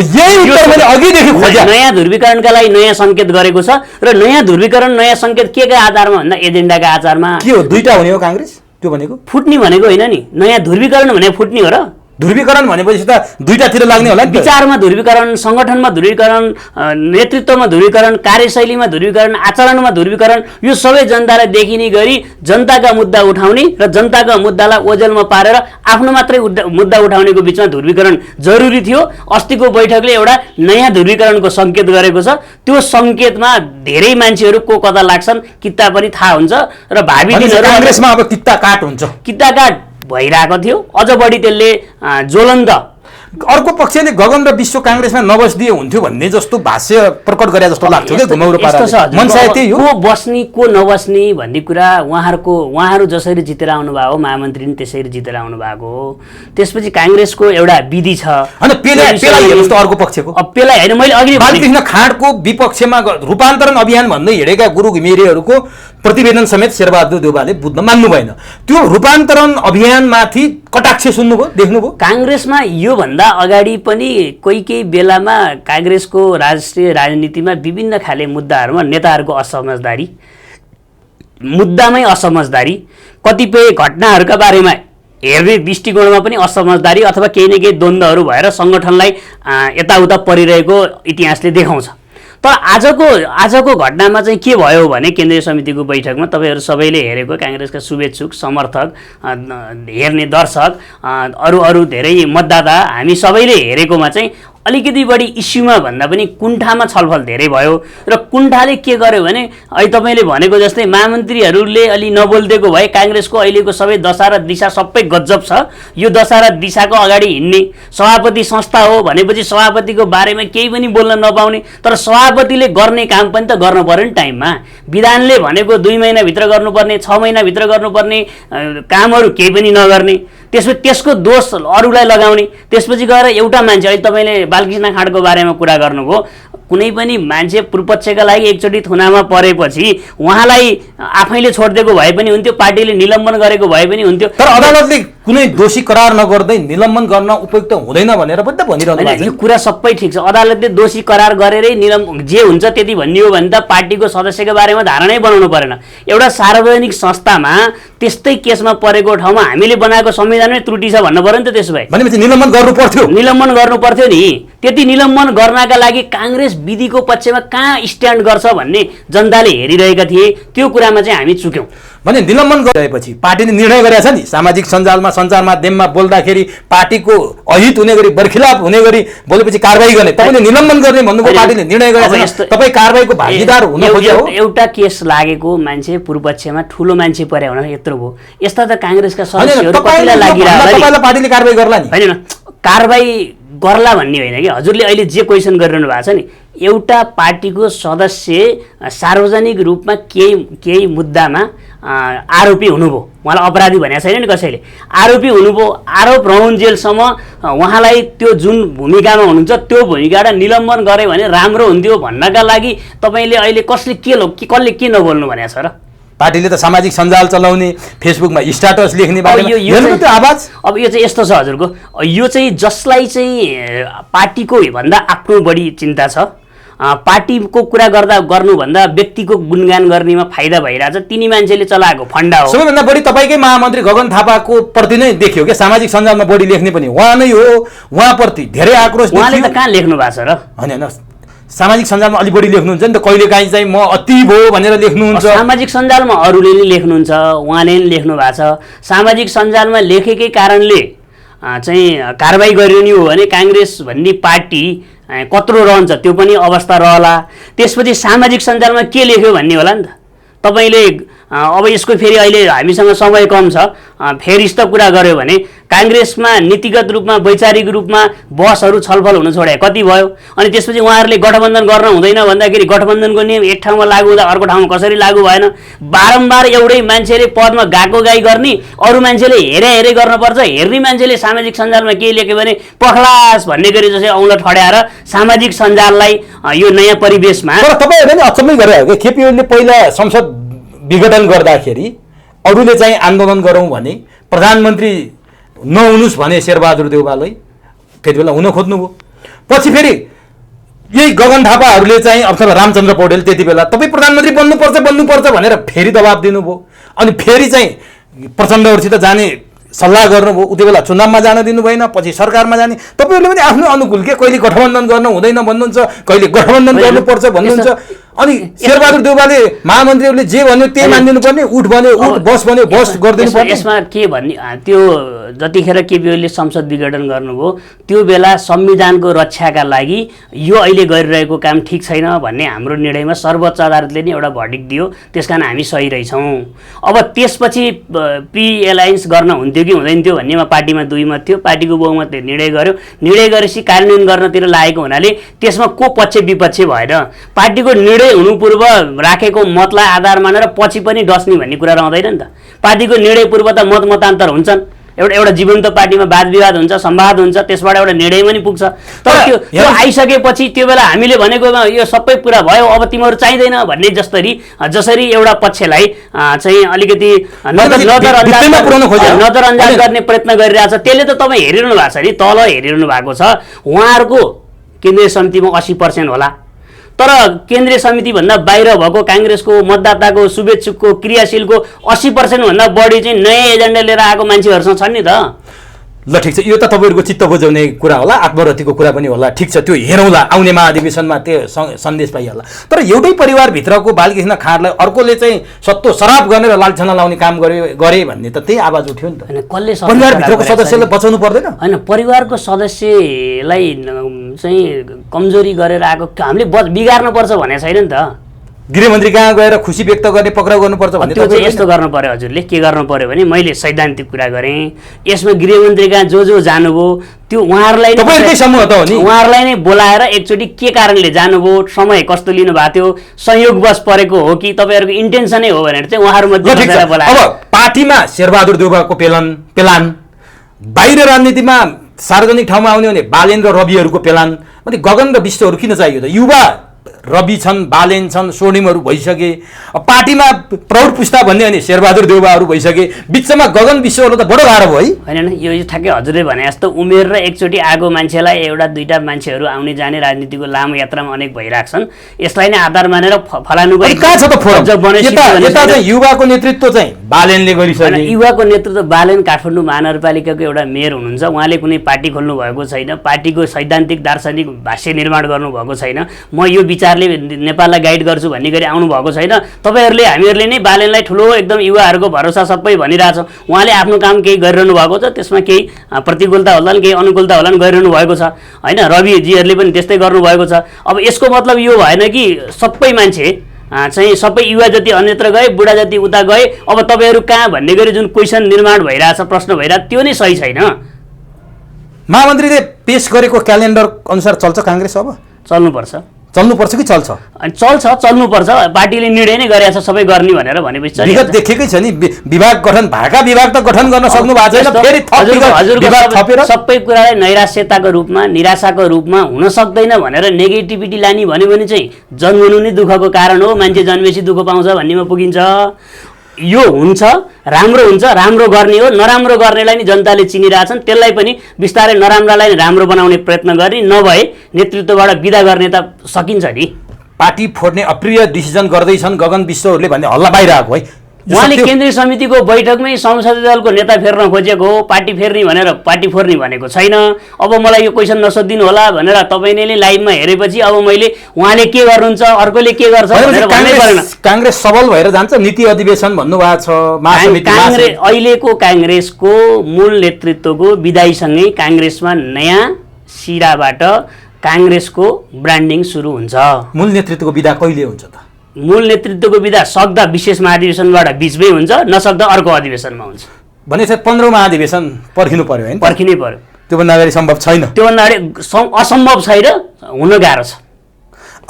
नयाँ ध्रुवीकरणका लागि नयाँ सङ्केत गरेको छ र नयाँ ध्रुवीकरण, नयाँ सङ्केत के का आधारमा भन्दा एजेन्डाका आधारमा। के हो, दुईटा हुने हो काङ्ग्रेस? त्यो भनेको फुट्ने भनेको होइन नि, नयाँ ध्रुवीकरण भने फुट्ने हो र। ध्रुवीकरण भनेपछि त दुईटातिर लाग्ने होला। विचारमा ध्रुवीकरण, सङ्गठनमा ध्रुवीकरण, नेतृत्वमा ध्रुवीकरण, कार्यशैलीमा ध्रुवीकरण, आचरणमा ध्रुवीकरण, यो सबै जनतालाई देखिने गरी जनताका मुद्दा उठाउने र जनताका मुद्दालाई ओझेलमा पारेर आफ्नो मात्रै मुद्दा उठाउनेको बिचमा ध्रुवीकरण जरुरी थियो। अस्तिको बैठकले एउटा नयाँ ध्रुवीकरणको सङ्केत गरेको छ। त्यो सङ्केतमा धेरै मान्छेहरू को कता लाग्छन् किता पनि थाहा हुन्छ र भावी दिनहरू काङ्ग्रेसमा अब किता काट हुन्छ, किता काट भइरहेको थियो। अझ बढी त्यसले ज्वलन्त अर्को पक्षले गगन र विश्व काङ्ग्रेसमा नबस्दिए हुन्थ्यो भन्ने जस्तो भाष्य प्रकट गरे जस्तो लाग्थ्यो के घुमाउरो पाराले। मनसाय त्यही हो, को बस्ने को नबस्ने भन्ने कुरा उहाँहरू जसरी जितेर आउनु भएको, महामन्त्री पनि त्यसरी जितेर आउनु भएको हो। त्यसपछि काङ्ग्रेसको एउटा विधि छ। हैन, पेलाई हेर्नुस् त अर्को पक्षको। अब पेलाई हैन, मैले अघि बालकृष्ण खाँडको विपक्षमा रूपान्तरण अभियान भन्दै हिँडेका गुरु घिमिरेहरूको प्रतिवेदन समेत शेरबहादुर देउवाले बुझ्न मान्नु भएन। त्यो रूपान्तरण अभियानमाथि कटाक्ष सुन्नुभयो, देख्नुभयो? काङ्ग्रेसमा योभन्दा अगाडि पनि कोही बेलामा काङ्ग्रेसको राष्ट्रिय राजनीतिमा विभिन्न खाले मुद्दाहरूमा नेताहरूको असमझदारी, मुद्दामै असमझदारी, कतिपय घटनाहरूका बारेमा हेर्ने दृष्टिकोणमा पनि असमझदारी अथवा केही न केही द्वन्द्वहरू भएर सङ्गठनलाई यताउता परिरहेको इतिहासले देखाउँछ। तर आजको घटनामा चाहिँ के भयो भने केन्द्रीय समितिको बैठकमा तपाईँहरू सबैले हेरेको, काङ्ग्रेसका शुभेच्छुक, समर्थक, हेर्ने दर्शक, अरू धेरै मतदाता हामी सबैले हेरेकोमा चाहिँ अलिकति बढी इस्युमा भन्दा पनि कुण्ठामा छलफल धेरै भयो। र कुण्ठाले के गर्यो भने अहिले तपाईँले भनेको जस्तै महामन्त्रीहरूले अलि नबोलिदिएको भए काङ्ग्रेसको अहिलेको सबै दशा र दिशा सबै गजब छ। यो दशा र दिशाको अगाडि हिँड्ने सभापति संस्था हो भनेपछि सभापतिको बारेमा केही पनि बोल्न नपाउने, तर सभापतिले गर्ने काम पनि त गर्नु पर्यो नि टाइममा। विधानले भनेको 2 महिनाभित्र गर्नुपर्ने, 6 महिनाभित्र गर्नुपर्ने कामहरू केही पनि नगर्ने, त्यसपछि त्यसको दोष अरूलाई लगाउने। त्यसपछि गएर एउटा मान्छे, अहिले तपाईँले बालकृष्ण खाँडको बारेमा कुरा गर्नुभयो, कुनै पनि मान्छे पूर्वपक्षका लागि एकचोटि थुनामा परेपछि उहाँलाई आफैले छोडिदिएको भए पनि हुन्थ्यो, पार्टीले निलम्बन गरेको भए पनि हुन्थ्यो। तर अदालतले कुनै दोषी करार नगर्दै निलम्बन गर्न उपयुक्त हुँदैन भनेर पनि त भनिरहनु भएको छ। यो कुरा सबै ठिक छ, अदालतले दोषी करार गरेरै जे हुन्छ त्यति भन्ने हो भने त पार्टीको सदस्यको बारेमा धारणै बनाउनु परेन। एउटा सार्वजनिक संस्थामा त्यस्तै केसमा परेको ठाउँमा हामीले बनाएको संविधानमै त्रुटि छ भन्नु पर्यो नि त। त्यसो भए भनेपछि निलम्बन गर्नु पर्थ्यो नि। त्यति निलम्बन गर्नका लागि काङ्ग्रेस विधिको पक्षमा कहाँ स्ट्यान्ड गर्छ भन्ने जनताले हेरिरहेका थिए। त्यो कुरामा चाहिँ हामी चुक्यौँ। भने निलम्बन गरेपछि पार्टीले निर्णय गरेको छ नि, सामाजिक सञ्जालमा, सञ्चार माध्यममा बोल्दाखेरि पार्टीको अहित हुने गरी, बर्खिलाप हुने गरी बोलेपछि कारबाही गर्ने। तपाईँले निलम्बन गर्ने भन्नुभयो, पार्टीले निर्णय गरेको छ, तपाईँ कारबाहीको भागीदार हुन खोज्यो। एउटा केस लागेको मान्छे पूर्वपक्षमा ठुलो मान्छे पर्यो भने यत्रो भयो। यस्ता त काङ्ग्रेसका सदस्यहरू कतिलाई लागिरह्यो, पार्टीले कारबाही गर्ला नि? होइन, कारबाही गर्ला भन्ने होइन कि हजुरले अहिले जे क्वेसन गरिरहनु भएको छ नि एउटा पार्टीको सदस्य सार्वजनिक रूपमा केही मुद्दामा आरोपी हुनुभयो उहाँलाई अपराधी भनेको छैन नि कसैले आरोपी हुनुभयो आरोप रहन्जेलसम्म उहाँलाई त्यो जुन भूमिकामा हुनुहुन्छ त्यो भूमिकाबाट निलम्बन गरे भने राम्रो हुन्थ्यो भन्नका लागि तपाईँले अहिले कसले के नबोल्नु भनेको छ र पार्टीले त सामाजिक सञ्जाल चलाउने फेसबुकमा स्ट्याटस लेख्ने बारेमा त्यो आवाज अब यो चाहिँ यस्तो छ हजुरको यो चाहिँ जसलाई चाहिँ पार्टीको भन्दा आफ्नो बढी चिन्ता छ पार्टीको कुरा गर्नुभन्दा व्यक्तिको गुणगान गर्नेमा फाइदा भइरहेछ तिनी मान्छेले चलाएको फन्डा हो सबैभन्दा बढी तपाईँकै महामन्त्री गगन थापाको प्रति नै देखियो क्या सामाजिक सञ्जालमा बढी लेख्ने पनि उहाँ नै हो उहाँप्रति धेरै आक्रोश उहाँले त कहाँ लेख्नु भएको छ र होइन सामाजिक सञ्जालमा अलि बढी लेख्नुहुन्छ नि त कहिलेकाहीँ चाहिँ म अति भयो भनेर लेख्नुहुन्छ सामाजिक सञ्जालमा अरूले नै लेख्नुहुन्छ उहाँले नै लेख्नु भएको छ सामाजिक सञ्जालमा लेखेकै कारणले चाहिँ कारबाही गरिने हो भने काङ्ग्रेस भन्ने पार्टी कत्रो रहन्छ त्यो पनि अवस्था रहला त्यसपछि सामाजिक सञ्जालमा के लेख्यो भन्ने होला नि त तपाईँले अब यसको फेरि अहिले हामीसँग समय कम छ फेरि यस्तो कुरा गर्यो भने काङ्ग्रेसमा नीतिगत रूपमा वैचारिक रूपमा बहसहरू छलफल हुन छोडे कति भयो अनि त्यसपछि उहाँहरूले गठबन्धन गर्न हुँदैन भन्दाखेरि गठबन्धनको नियम एक ठाउँमा लागू हुँदा अर्को ठाउँमा कसरी लागू भएन बारम्बार एउटै मान्छेले पदमा गाएको गाई गर्ने अरू मान्छेले हेरे गर्नुपर्छ हेर्ने मान्छेले सामाजिक सञ्जालमा के लेख्यो भने पखलास भन्ने गरी जसै औँला ठड्याएर सामाजिक सञ्जाललाई यो नयाँ परिवेशमा तपाईँहरूले नि अचम्मै गरेर केपीओलीले पहिला संसद विघटन गर्दाखेरि अरूले चाहिँ आन्दोलन गरौँ भने प्रधानमन्त्री नहुनुहोस् भने शेरबहादुर देउवालाई त्यति बेला हुन खोज्नुभयो पछि फेरि यही गगन थापाहरूले चाहिँ अथवा रामचन्द्र पौडेल त्यति बेला तपाईँ प्रधानमन्त्री बन्नुपर्छ भनेर फेरि दबाब दिनुभयो अनि फेरि चाहिँ प्रचण्डहरूसित जाने सल्लाह गर्नुभयो उति बेला चुनावमा जान दिनु भएन पछि सरकारमा जाने तपाईँहरूले पनि आफ्नो अनुकूल के कहिले गठबन्धन गर्न हुँदैन भन्नुहुन्छ कहिले गठबन्धन गर्नुपर्छ भन्नुहुन्छ अनि शेरबहादुर देउवाले महामन्त्रीहरूले जे भन्यो त्यही मानिदिनु पर्ने उठ भन्यो उठ बस भन्यो बस गरिदिनु पर्ने यसमा के भन्ने त्यो जतिखेर केपीओलीले संसद विघटन गर्नुभयो त्यो बेला संविधानको रक्षाका लागि यो अहिले गरिरहेको काम ठिक छैन भन्ने हाम्रो निर्णयमा सर्वोच्च अदालतले नै एउटा भर्डिक्ट दियो त्यसकारण हामी सही रहेछौँ अब त्यसपछि पी एलायन्स गर्न हुन्थ्यो कि हुँदैन थियो भन्नेमा पार्टीमा दुई मत थियो पार्टीको बहुमतले निर्णय गर्यो निर्णय गरेपछि कार्यान्वयन गर्नतिर लागेको हुनाले त्यसमा को पक्ष विपक्ष भएन पार्टीको निर्णय हुनु पूर्व राखेको मतलाई आधार मानेर पछि पनि डस्ने भन्ने कुरा रहँदैन नि त पार्टीको निर्णय पूर्व त मतान्तर हुन्छन् एउटा जीवन्त पार्टीमा वाद विवाद हुन्छ संवाद हुन्छ त्यसबाट एउटा निर्णय पनि पुग्छ तर त्यो आइसकेपछि त्यो बेला हामीले भनेको यो सबै पुरा भयो अब तिमीहरू चाहिँदैन भन्ने जसरी एउटा पक्षलाई चाहिँ अलिकति नजरअन्दाज गर्ने प्रयत्न गरिरहेछ त्यसले त तपाईँ हेरिरहनु भएको छ नि तल हेरिरहनु भएको छ उहाँहरूको केन्द्रीय समितिमा 80% होला तर केन्द्रीय समितिभन्दा बाहिर भएको काङ्ग्रेसको मतदाताको शुभेच्छुकको क्रियाशीलको 80% भन्दा बढी चाहिँ नयाँ एजेन्डा लिएर आएको मान्छेहरूसँग छन् नि त ल ठिक छ यो त तपाईँहरूको चित्त बुझाउने कुरा होला आत्मरतिको कुरा पनि होला ठिक छ त्यो हेरौँला आउने महाधिवेशनमा त्यो सन्देश पाइहाल्ला तर एउटै परिवारभित्रको बालकृष्ण खाँडलाई अर्कोले चाहिँ सत्तो सराप गर्ने र लालछना लाउने काम गरे भन्ने त त्यही आवाज उठ्यो नि त कसले परिवारभित्रको सदस्यले बचाउनु पर्दैन होइन परिवारको सदस्यलाई चाहिँ कमजोरी गरेर आएको हामीले बिगार्नुपर्छ भनेको छैन नि त गृहमन्त्री कहाँ गएर खुसी व्यक्त गर्ने पक्राउ गर्नुपर्छ भन्ने त्यो चाहिँ यस्तो गर्नु पर्यो हजुरले के गर्नु पर्यो भने मैले सैद्धान्तिक कुरा गरेँ यसमा गृहमन्त्री कहाँ जो जानुभयो त्यो उहाँहरूलाई नै बोलाएर एकचोटि के कारणले जानुभयो समय कस्तो लिनु भएको थियो संयोगवश परेको हो कि तपाईँहरूको इन्टेन्सनै हो भनेर चाहिँ उहाँहरूमध्ये बोलाएर अब पार्टीमा शेरबहादुर देउवाको पेलान बाहिर राजनीतिमा सार्वजनिक ठाउँमा आउने भने बालेन र रविहरूको पेलान अनि गगन र विश्वहरू किन चाहियो त युवा रवि छन् बालेन छन् स्वर्णिमहरू भइसके पार्टीमा प्रौढ पुस्ता भन्ने अनि शेरबहादुर देउवाहरू भइसके बिचमा गगन विश्वहरू त बडो गाह्रो भयो होइन यो ठ्याक्कै हजुरले भने जस्तो उमेर र एकचोटि आएको मान्छेलाई एउटा दुईटा मान्छेहरू आउने जाने राजनीतिको लामो यात्रामा अनेक भइरहेछन् यसलाई नै आधार मानेर फलानुको कहाँ छ त फोरम युवाको नेतृत्व चाहिँ बालेनले गरिसके युवाको नेतृत्व बालेन काठमाडौँ महानगरपालिकाको एउटा मेयर हुनुहुन्छ उहाँले कुनै पार्टी खोल्नु भएको छैन पार्टीको सैद्धान्तिक दार्शनिक भाष्य निर्माण गर्नुभएको छैन म यो विचारले नेपाललाई गाइड गर्छु भन्ने गरी आउनु भएको छैन तपाईँहरूले हामीहरूले नै बालेनलाई ठुलो एकदम युवाहरूको भरोसा सबै भनिरहेछौँ उहाँले आफ्नो काम केही गरिरहनु भएको छ त्यसमा केही प्रतिकूलता होलान् केही अनुकूलता होलान् गरिरहनु भएको छ होइन रविजीहरूले पनि त्यस्तै गर्नुभएको छ अब यसको मतलब यो भएन कि सबै मान्छे चाहिँ सबै युवा जति अन्यत्र गए बुढा जति उता गए अब तपाईँहरू कहाँ भन्ने गरी जुन क्वेसन निर्माण भइरहेछ प्रश्न भइरहेछ त्यो नै सही छैन महामन्त्रीले पेश गरेको क्यालेन्डर अनुसार चल्छ काङ्ग्रेस अब चल्नुपर्छ चल्नुपर्छ कि चल्छ अनि चल्नुपर्छ पार्टीले निर्णय नै गरेको छ सबै गर्ने भनेर भनेपछि विगत देखेकै छ नि विभाग गठन भएका विभाग त गठन गर्न सक्नु भएको छैन फेरि विभाग थपेर सबै कुरालाई नैराश्यताको रूपमा निराशाको रूपमा हुन सक्दैन भनेर नेगेटिभिटी लाने भन्यो भने चाहिँ जन्मनु नै दुःखको कारण हो मान्छे जन्मेपछि दुःख पाउँछ भन्नेमा पुगिन्छ यो हुन्छ राम्रो गर्ने हो नराम्रो गर्नेलाई नि जनताले चिनिरहेछन् त्यसलाई पनि बिस्तारै नराम्रालाई नि राम्रो बनाउने प्रयत्न गर्ने नभए नेतृत्वबाट बिदा गर्ने त सकिन्छ नि पार्टी फोड्ने अप्रिय डिसिजन गर्दैछन् गगन विश्वहरूले भन्ने हल्ला बाहिरआएको है उहाँले केन्द्रीय समितिको बैठकमै संसदीय दलको नेता फेर्न खोजेको हो पार्टी फेर्ने भनेर पार्टी फोर्ने भनेको छैन अब मलाई यो क्वेसन नसोधिदिनु होला भनेर तपाईँले नै लाइभमा हेरेपछि अब मैले उहाँले के गर्नुहुन्छ अर्कोले के गर्छ भनेर भन्नै परेन काङ्ग्रेस सबल भएर जान्छ नीति अधिवेशन भन्नुभएको छ अहिलेको काङ्ग्रेसको मूल नेतृत्वको विदाईसँगै काङ्ग्रेसमा नयाँ सिराबाट काङ्ग्रेसको ब्रान्डिङ सुरु हुन्छ मूल नेतृत्वको विदा कहिले हुन्छ त मूल नेतृत्वको विधा सक्दा विशेष महाधिवेशनबाट बिचमै हुन्छ नसक्दा अर्को अधिवेशनमा हुन्छ भने चाहिँ 15औं महाधिवेशन पर्खिनु पर्यो हैन पर्खिनै पर्यो त्योभन्दा अगाडि सम्भव छैन त्योभन्दा अगाडि असम्भव छैन हुन गाह्रो छ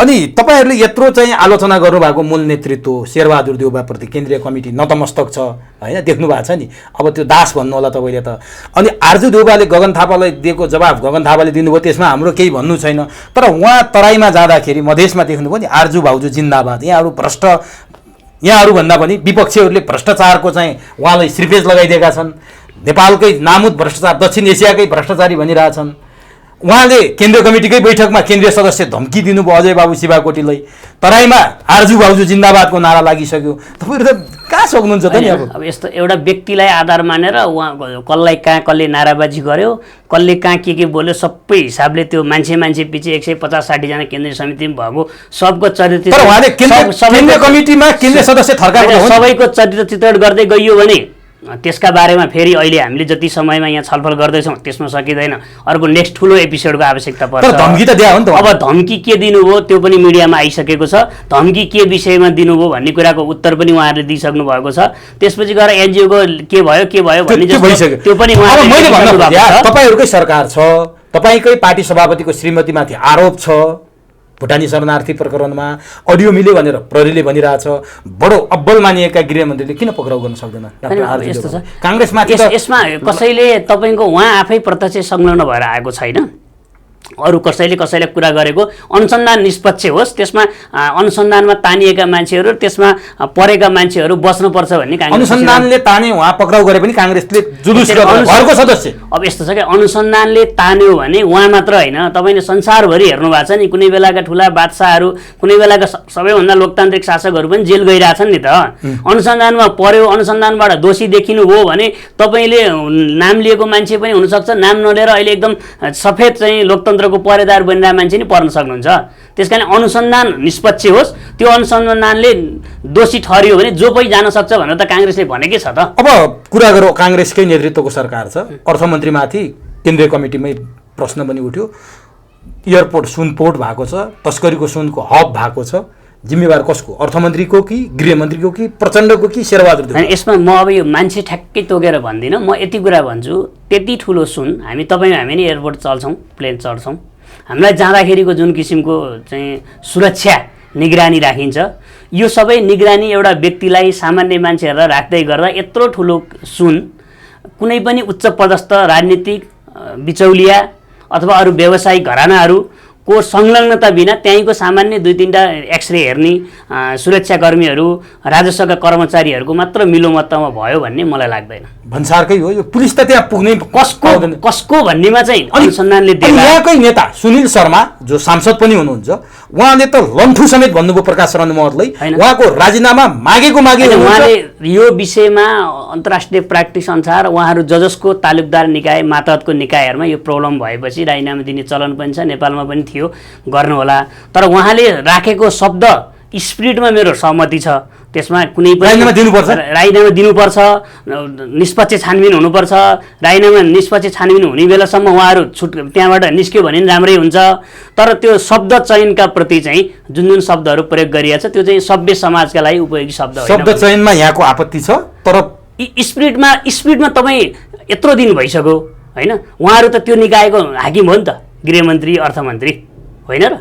अनि तपाईहरुले यत्रो चाहिँ आलोचना गर्नुभएको मूल नेतृत्व शेरबहादुर देउवाप्रति केन्द्रीय कमिटी नतमस्तक छ हैन देख्नु भएको छ नि अब त्यो दास भन्नु होला तपाईले त अनि आरजु देउवाले गगन थापालाई दिएको जवाफ गगन थापाले दिनुभयो त्यसमा हाम्रो केही भन्नु छैन तर उहाँ तराईमा जाँदाखेरि मधेसमा देख्नुभयो नि आरजु भाउजू जिन्दाबाद यहाँहरु भ्रष्ट यहाँहरु भन्दा पनि विपक्षीहरुले भ्रष्टाचारको चाहिँ उहाँलाई श्रीपेज लगाइदिएका छन् नेपालकै नामुद भ्रष्टाचार दक्षिण एसियाकै भ्रष्टाचारी भनिरहेछन् उहाँले केन्द्रीय कमिटीकै बैठकमा केन्द्रीय सदस्य धम्की दिनुभयो अजय बाबु शिवाकोटीलाई तराईमा आरजु भाउजू जिन्दाबादको नारा लागिसक्यो तपाईहरु त कहाँ सक्नुहुन्छ त नि अब यस्तो एउटा व्यक्तिलाई आधार मानेर उहाँ कसलाई कहाँ कसले नाराबाजी गर्यो कसले कहाँ के बोल्यो सबै हिसाबले त्यो मान्छे पछि 150-60 जना केन्द्रीय समितिमा भएको सबको चरित्र तर उहाँले केन्द्रीय कमिटीमा केन्द्रीय सदस्य थर्काएको हो सबैको चरित्र चित्रण गर्दै गइयो भने त्यसका बारेमा फेरि अहिले हामीले जति समयमा यहाँ छलफल गर्दैछौँ त्यसमा सकिँदैन अर्को नेक्स्ट ठुलो एपिसोडको आवश्यकता पर्छ तर धम्की त दिया हो नि त अब धम्की के दिनुभयो त्यो पनि मिडियामा आइसकेको छ धम्की के विषयमा दिनुभयो भन्ने कुराको उत्तर पनि उहाँहरूले दिइसक्नु भएको छ त्यसपछि गएर एनजिओको के भयो भन्ने जस्तो त्यो पनि उहाँले तपाईहरुकै सरकार छ तपाईकै पार्टी सभापतिको श्रीमतीमाथि आरोप छ भुटानी शरणार्थी प्रकरणमा अडियो मिल्यो भनेर प्रहरीले भनिरहेछ बडो अब्बल मानिएका गृहमन्त्रीले किन पक्राउ गर्न सक्दैन यस्तो छ कांग्रेसमाथि यसमा कसैले तपाईको उहाँ आफै प्रत्यक्ष संलग्न भएर आएको छैन अरु कसैले कसैले कुरा गरेको अनुसन्धान निष्पक्ष होस् त्यसमा अनुसन्धानमा तानिएका मान्छेहरु त्यसमा परेका मान्छेहरु बस्नुपर्छ भन्ने कांग्रेस अनुसन्धानले ताने उहाँ पक्राउ गरे पनि कांग्रेसले जुलुस गर्छ घरको सदस्य अब यस्तो छ के अनुसन्धानले तान्यो भने उहाँ मात्र हैन तपाईले संसारभरि हेर्नु भएको छ नि कुनै बेलाका ठूला बादशाहहरु कुनै बेलाका सबैभन्दा लोकतान्त्रिक शासकहरु पनि जेल गइराछन् नि त अनुसन्धानमा पर्यो अनुसन्धानबाट दोषी देखिनु हो भने तपाईले नाम लिएको मान्छे पनि हुन सक्छ नाम नलिएर अहिले एकदम सफेद चाहिँ लोकतन्त्रको परेदार बनिरहेका मान्छे नि पर्न सक्नुहुन्छ त्यसकारण अनुसन्धान निष्पक्ष होस् त्यो अनुसन्धानले दोषी ठहरियो भने जो पनि जान सक्छ भनेर त कांग्रेसले भनेकै छ त अब कुरा गरौँ कांग्रेसकै नेतृत्वको सरकार छ अर्थमन्त्रीमाथि केन्द्रीय कमिटीमै प्रश्न पनि उठ्यो एयरपोर्ट सुनपोर्ट भएको छ तस्करीको सुनको हब भएको छ जिम्मेवार कसको अर्थमन्त्रीको कि गृहमन्त्रीको कि प्रचण्डको कि शेरबहादुर देउवा यसमा म अब यो मान्छे ठ्याक्कै तोकेर भन्दिन म यति कुरा भन्छु त्यति ठुलो सुन हामी नि एयरपोर्ट चल्छौं प्लेन चढ्छौं हामीलाई जाँदाखेरिको जुन किसिमको चाहिँ सुरक्षा निगरानी राखिन्छ यो सबै निगरानी एउटा व्यक्तिलाई सामान्य मान्छेहरुलाई राख्दै गर्दा यत्रो ठुलो सुन कुनै पनि उच्च पदस्थ राजनीतिक बिचौलिया अथवा अरु व्यवसायिक घरानाहरु को संलग्नता बिना त्यहीको सामान्य 2-3टा एक्सरे हेर्ने सुरक्षाकर्मीहरु राजस्वका कर्मचारीहरुको मात्र मिलोमत्तमा भयो भन्ने मलाई लाग्दैन भन्सारकै हो यो पुलिस त त्यहाँ पुग्नै कसको भन्नेमा चाहिँ अनुसन्धानले देला यहाँकै नेता सुनिल शर्मा जो सांसद पनि हुनुहुन्छ उहाँले त लन्ठु समेत भन्नुभयो प्रकाश शरण महतलाई उहाँको राजीनामा मागे उहाँले यो विषयमा अन्तर्राष्ट्रिय प्र्याक्टिस अनुसार उहाँहरु जजसको तालुकदार निकाय मातहतको निकायहरुमा यो प्रब्लम भएपछि राजीनामा दिने चलन पनि छ नेपालमा पनि थियो गर्नु होला तर उहाँले राखेको शब्द स्पिरिटमा मेरो सहमति छ त्यसमा कुनै पनि राजीनामा दिनुपर्छ निष्पक्ष छानबिन हुनुपर्छ राजीनामा निष्पक्ष छानबिन हुने बेलासम्म उहाँहरु त्यहाँबाट निस्क्यो भने राम्रै हुन्छ तर त्यो शब्द चयनका प्रति चाहिँ जुन शब्दहरु प्रयोग गरिएको छ त्यो चाहिँ सभ्य समाजका लागि उपयोगी शब्द होइन शब्द चयनमा यहाँको आपत्ति छ तर स्पिरिटमा तपाई यत्रो दिन भइसक्यो होइन? उहाँहरू त त्यो निकायको हाकिम हो नि त, गृहमन्त्री अर्थमन्त्री होइन र?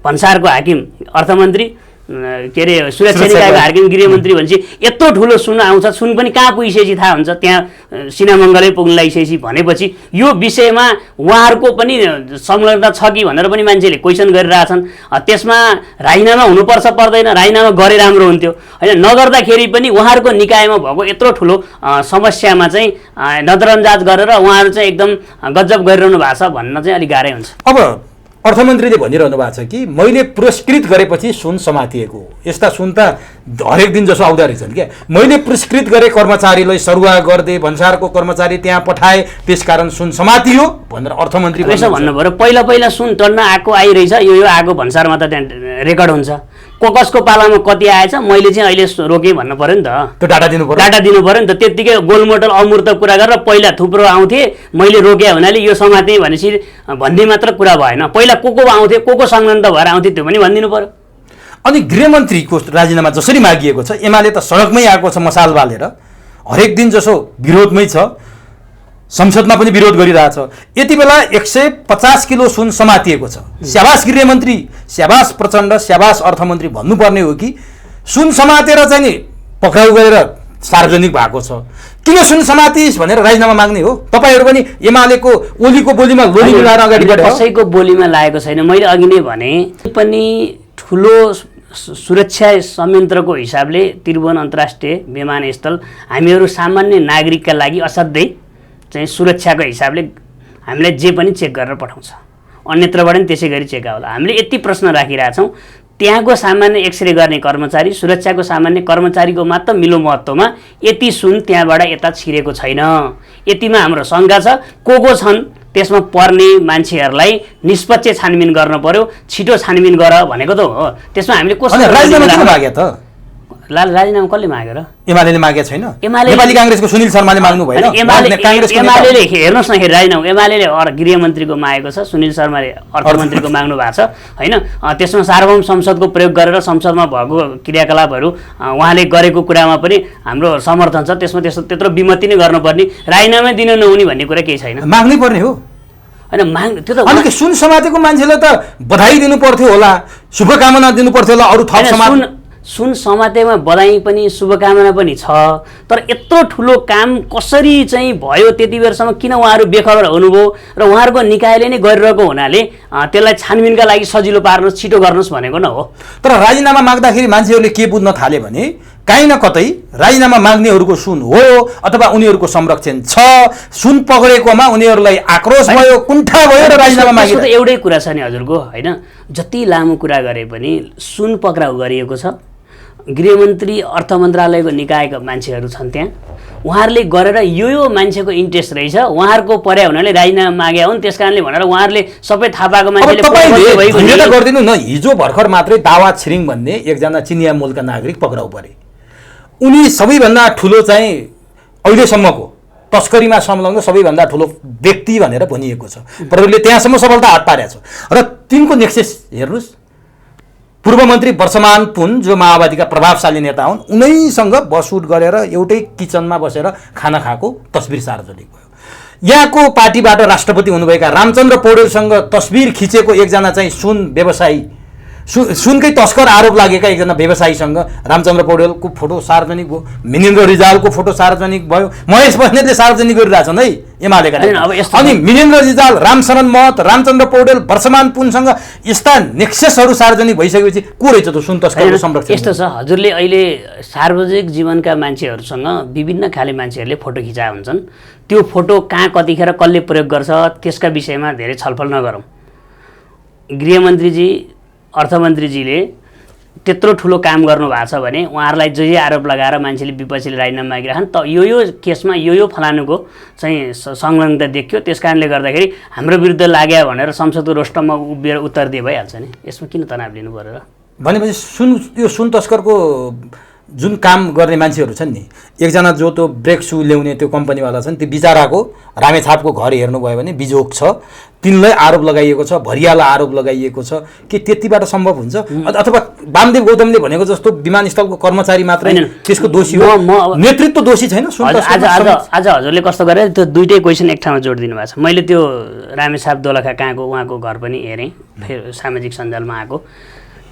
भन्सारको हाकिम अर्थमन्त्री, के अरे सुरक्षा निकायको हाकिम गृहमन्त्री भनेपछि यत्रो ठुलो सुन आउँछ, सुन पनि कहाँ पुगिसकेपछि थाहा हुन्छ, त्यहाँ सिनामङ्गलै पुग्न लागिसकेपछि भनेपछि यो विषयमा उहाँहरूको पनि संलग्नता छ कि भनेर पनि मान्छेले क्वेसन गरिरहेछन्। त्यसमा राजीनामा हुनुपर्छ पर्दैन, राजीनामा गरे राम्रो हुन्थ्यो होइन? नगर्दाखेरि पनि उहाँहरूको निकायमा भएको यत्रो ठुलो समस्यामा चाहिँ नजरअन्दाज गरेर उहाँहरू चाहिँ एकदम गजब गरिरहनु भएको छ भन्न चाहिँ अलिक गाह्रै हुन्छ। अब अर्थमन्त्रीले भनिरहनु भएको छ कि मैले पुरस्कृत गरेपछि सुन समातिएको हो। यस्ता सुन त हरेक दिन जसो आउँदो रहेछन् क्या। मैले पुरस्कृत गरे कर्मचारीलाई सरुवा गरिदिए, भन्सारको कर्मचारी त्यहाँ पठाए, त्यसकारण सुन समातियो भनेर अर्थमन्त्री यसो भन्नु पऱ्यो। पहिला पहिला सुन टन्न आएको आइरहेछ, यो आएको भन्सारमा त त्यहाँ रेकर्ड हुन्छ, कसको पालामा कति आएछ, मैले चाहिँ अहिले रोकेँ भन्नु पऱ्यो नि त। त्यो डाटा दिनु पऱ्यो, डाटा दिनु पऱ्यो नि त। त्यत्तिकै गोलमोटल अमूर्त कुरा गरेर पहिला थुप्रो आउँथे, मैले रोकेँ हुनाले यो समातेँ भनेपछि भन्ने मात्र कुरा भएन। पहिला को आउँथे, को संलग्न भएर आउँथे त्यो पनि भनिदिनु पऱ्यो। अनि गृहमन्त्रीको राजीनामा जसरी मागिएको छ, एमाले त सडकमै आएको छ मसाल बालेर, हरेक दिन जसो विरोधमै छ, संसदमा पनि विरोध गरिरहेछ। यति बेला 150 किलो सुन समातिएको छ। स्याबास गृहमन्त्री, स्याबास प्रचण्ड, स्याबास अर्थमन्त्री भन्नुपर्ने हो कि सुन समातेर चाहिँ नि पक्राउ गरेर सार्वजनिक भएको छ, किन सुन समातिस भनेर राजीनामा माग्ने हो? तपाईँहरू पनि एमालेको ओलीको बोलीमा लोली मिलाएर अगाडि बढ्यो। कसैको बोलीमा लागेको छैन। मैले अघि नै भने पनि ठुलो सुरक्षा संयन्त्रको हिसाबले त्रिभुवन अन्तर्राष्ट्रिय विमानस्थल हामीहरू सामान्य नागरिकका लागि असाध्यै चाहिँ सुरक्षाको हिसाबले हामीलाई जे पनि चेक गरेर पठाउँछ, अन्यत्रबाट पनि त्यसै गरी चेक होला। हामीले यति प्रश्न राखिरहेछौँ, त्यहाँको सामान्य एक्सरे गर्ने कर्मचारी, सुरक्षाको सामान्य कर्मचारीको मात्र मिलो महत्त्वमा यति सुन त्यहाँबाट यता छिरेको छैन। यतिमा हाम्रो शङ्का छ। को छन् त्यसमा पर्ने मान्छेहरूलाई निष्पक्ष छानबिन गर्न पर्यो, छिटो छानबिन गर भनेको त हो। त्यसमा हामीले राजीनामा मागे त? राजीनामा कसले माग्यो र? एमाले मागेको छैन। नेपाली काङ्ग्रेसको सुनिल शर्माले माग्नु भएन। एमाले हेर्नुहोस् न, राजीनामा एमाले गृहमन्त्रीको मागेको छ, सुनिल शर्माले अर्थमन्त्रीको माग्नु भएको छ होइन? त्यसमा सार्वभौम संसदको प्रयोग गरेर संसदमा भएको क्रियाकलापहरू उहाँले गरेको कुरामा पनि हाम्रो समर्थन छ। त्यसमा त्यत्रो विमति नै गर्नुपर्ने, राजीनामा दिन नहुने भन्ने कुरा केही छैन। माग्नै पर्ने हो होइन? त्यो त अनि सुन समातेको मान्छेलाई त बधाई दिनु पर्थ्यो होला, शुभकामना दिनु पर्थ्यो होला। अरू थप सुन समातेमा बधाई पनि शुभकामना पनि छ, तर यत्रो ठुलो काम कसरी चाहिँ भयो त्यति बेरसम्म किन उहाँहरू बेखबर हुनुभयो र उहाँहरूको निकायले नै गरिरहेको हुनाले त्यसलाई छानबिनका लागि सजिलो पार्नुहोस्, छिटो गर्नुहोस् भनेको न हो। तर राजीनामा माग्दाखेरि मान्छेहरूले के बुझ्न थाले भने काहीँ न कतै राजीनामा माग्नेहरूको सुन हो अथवा उनीहरूको संरक्षण छ, सुन पक्रेकोमा उनीहरूलाई आक्रोश भयो, कुण्ठा भयो र राजीनामा मागे। एउटै कुरा छ नि हजुरको होइन? जति लामो कुरा गरे पनि सुन पक्राउ गरिएको छ। गृहमन्त्री अर्थ मन्त्रालयको निकायका मान्छेहरू छन् त्यहाँ, उहाँहरूले गरेर यो मान्छेको इन्ट्रेस्ट रहेछ, उहाँहरूको पर्या हुनाले राजीनामा मागे हुन्, त्यस कारणले भनेर उहाँहरूले सबै थाहा पाएको मान्छेले गरिदिनु न। हिजो भर्खर मात्रै दावा छिरिङ भन्ने एकजना चिनिया मूलका नागरिक पक्राउ परे। उनी सबैभन्दा ठुलो चाहिँ अहिलेसम्मको तस्करीमा संलग्न सबैभन्दा ठुलो व्यक्ति भनेर भनिएको छ। प्रहरीले त्यहाँसम्म सफलता हात पारेको छ। र तिनको नेक्सेस हेर्नुहोस्, पूर्व मन्त्री वर्षमान पुन जो माओवादीका प्रभावशाली नेता हुन्, उनैसँग बसुट गरेर एउटै किचनमा बसेर खाना खाएको तस्बिर सार्वजनिक भयो। यहाँको पार्टीबाट राष्ट्रपति हुनुभएका रामचन्द्र पौडेलसँग तस्बिर खिचेको एकजना चाहिँ सुन व्यवसायी, सुनकै तस्कर आरोप लागेका एकजना व्यवसायीसँग रामचन्द्र पौडेलको फोटो सार्वजनिक भयो, मिनेन्द्र रिजालको फोटो सार्वजनिक भयो, महेश बस्नेतले सार्वजनिक गरिरहेछन् है एमालेका। अनि मिनेन्द्र रिजाल, रामशरण महत, रामचन्द्र पौडेल, वर्षमान पुनसँग यस्ता नेक्सेसहरू सार्वजनिक भइसकेपछि को रहेछ त सुन तस्करको संरक्षण? यस्तो छ, हजुरले अहिले सार्वजनिक जीवनका मान्छेहरूसँग विभिन्न खाले मान्छेहरूले फोटो खिचाए हुन्छन्। त्यो फोटो कहाँ कतिखेर कसले प्रयोग गर्छ त्यसका विषयमा धेरै छलफल नगरौँ। गृहमन्त्रीजी अर्थमन्त्रीजीले त्यत्रो ठुलो काम गर्नुभएको छ भने उहाँहरूलाई जे आरोप लगाएर मान्छेले विपक्षीले राजीनामा मागिरहन् त यो केसमा यो फलानुको चाहिँ संलग्नता देखियो, त्यस कारणले गर्दाखेरि हाम्रो विरुद्ध लाग्यो भनेर संसदको रोस्टममा उभिएर उत्तर दिए भइहाल्छ नि। यसमा किन तनाव लिनु पर्यो र? भनेपछि यो सुन तस्करको जुन काम गर्ने मान्छेहरू छन् नि, एकजना जो त्यो ब्रेक सु ल्याउने त्यो कम्पनीवाला छन्, त्यो बिचराको रामेछापको घर हेर्नुभयो भने बिजोग छ, तिनलाई आरोप लगाइएको छ, भरियालाई आरोप लगाइएको छ। के त्यतिबाट सम्भव हुन्छ? अथवा वामदेव गौतमले भनेको जस्तो विमानस्थलको कर्मचारी मात्रै त्यसको दोषी हो, नेतृत्व दोषी छैन? आज हजुरले कस्तो गरेर त्यो दुईटै क्वेसन एक ठाउँमा जोडिदिनु भएको छ। मैले त्यो रामेछाप दोलखा कहाँको उहाँको घर पनि हेरेँ, फेरि सामाजिक सञ्जालमा आएको।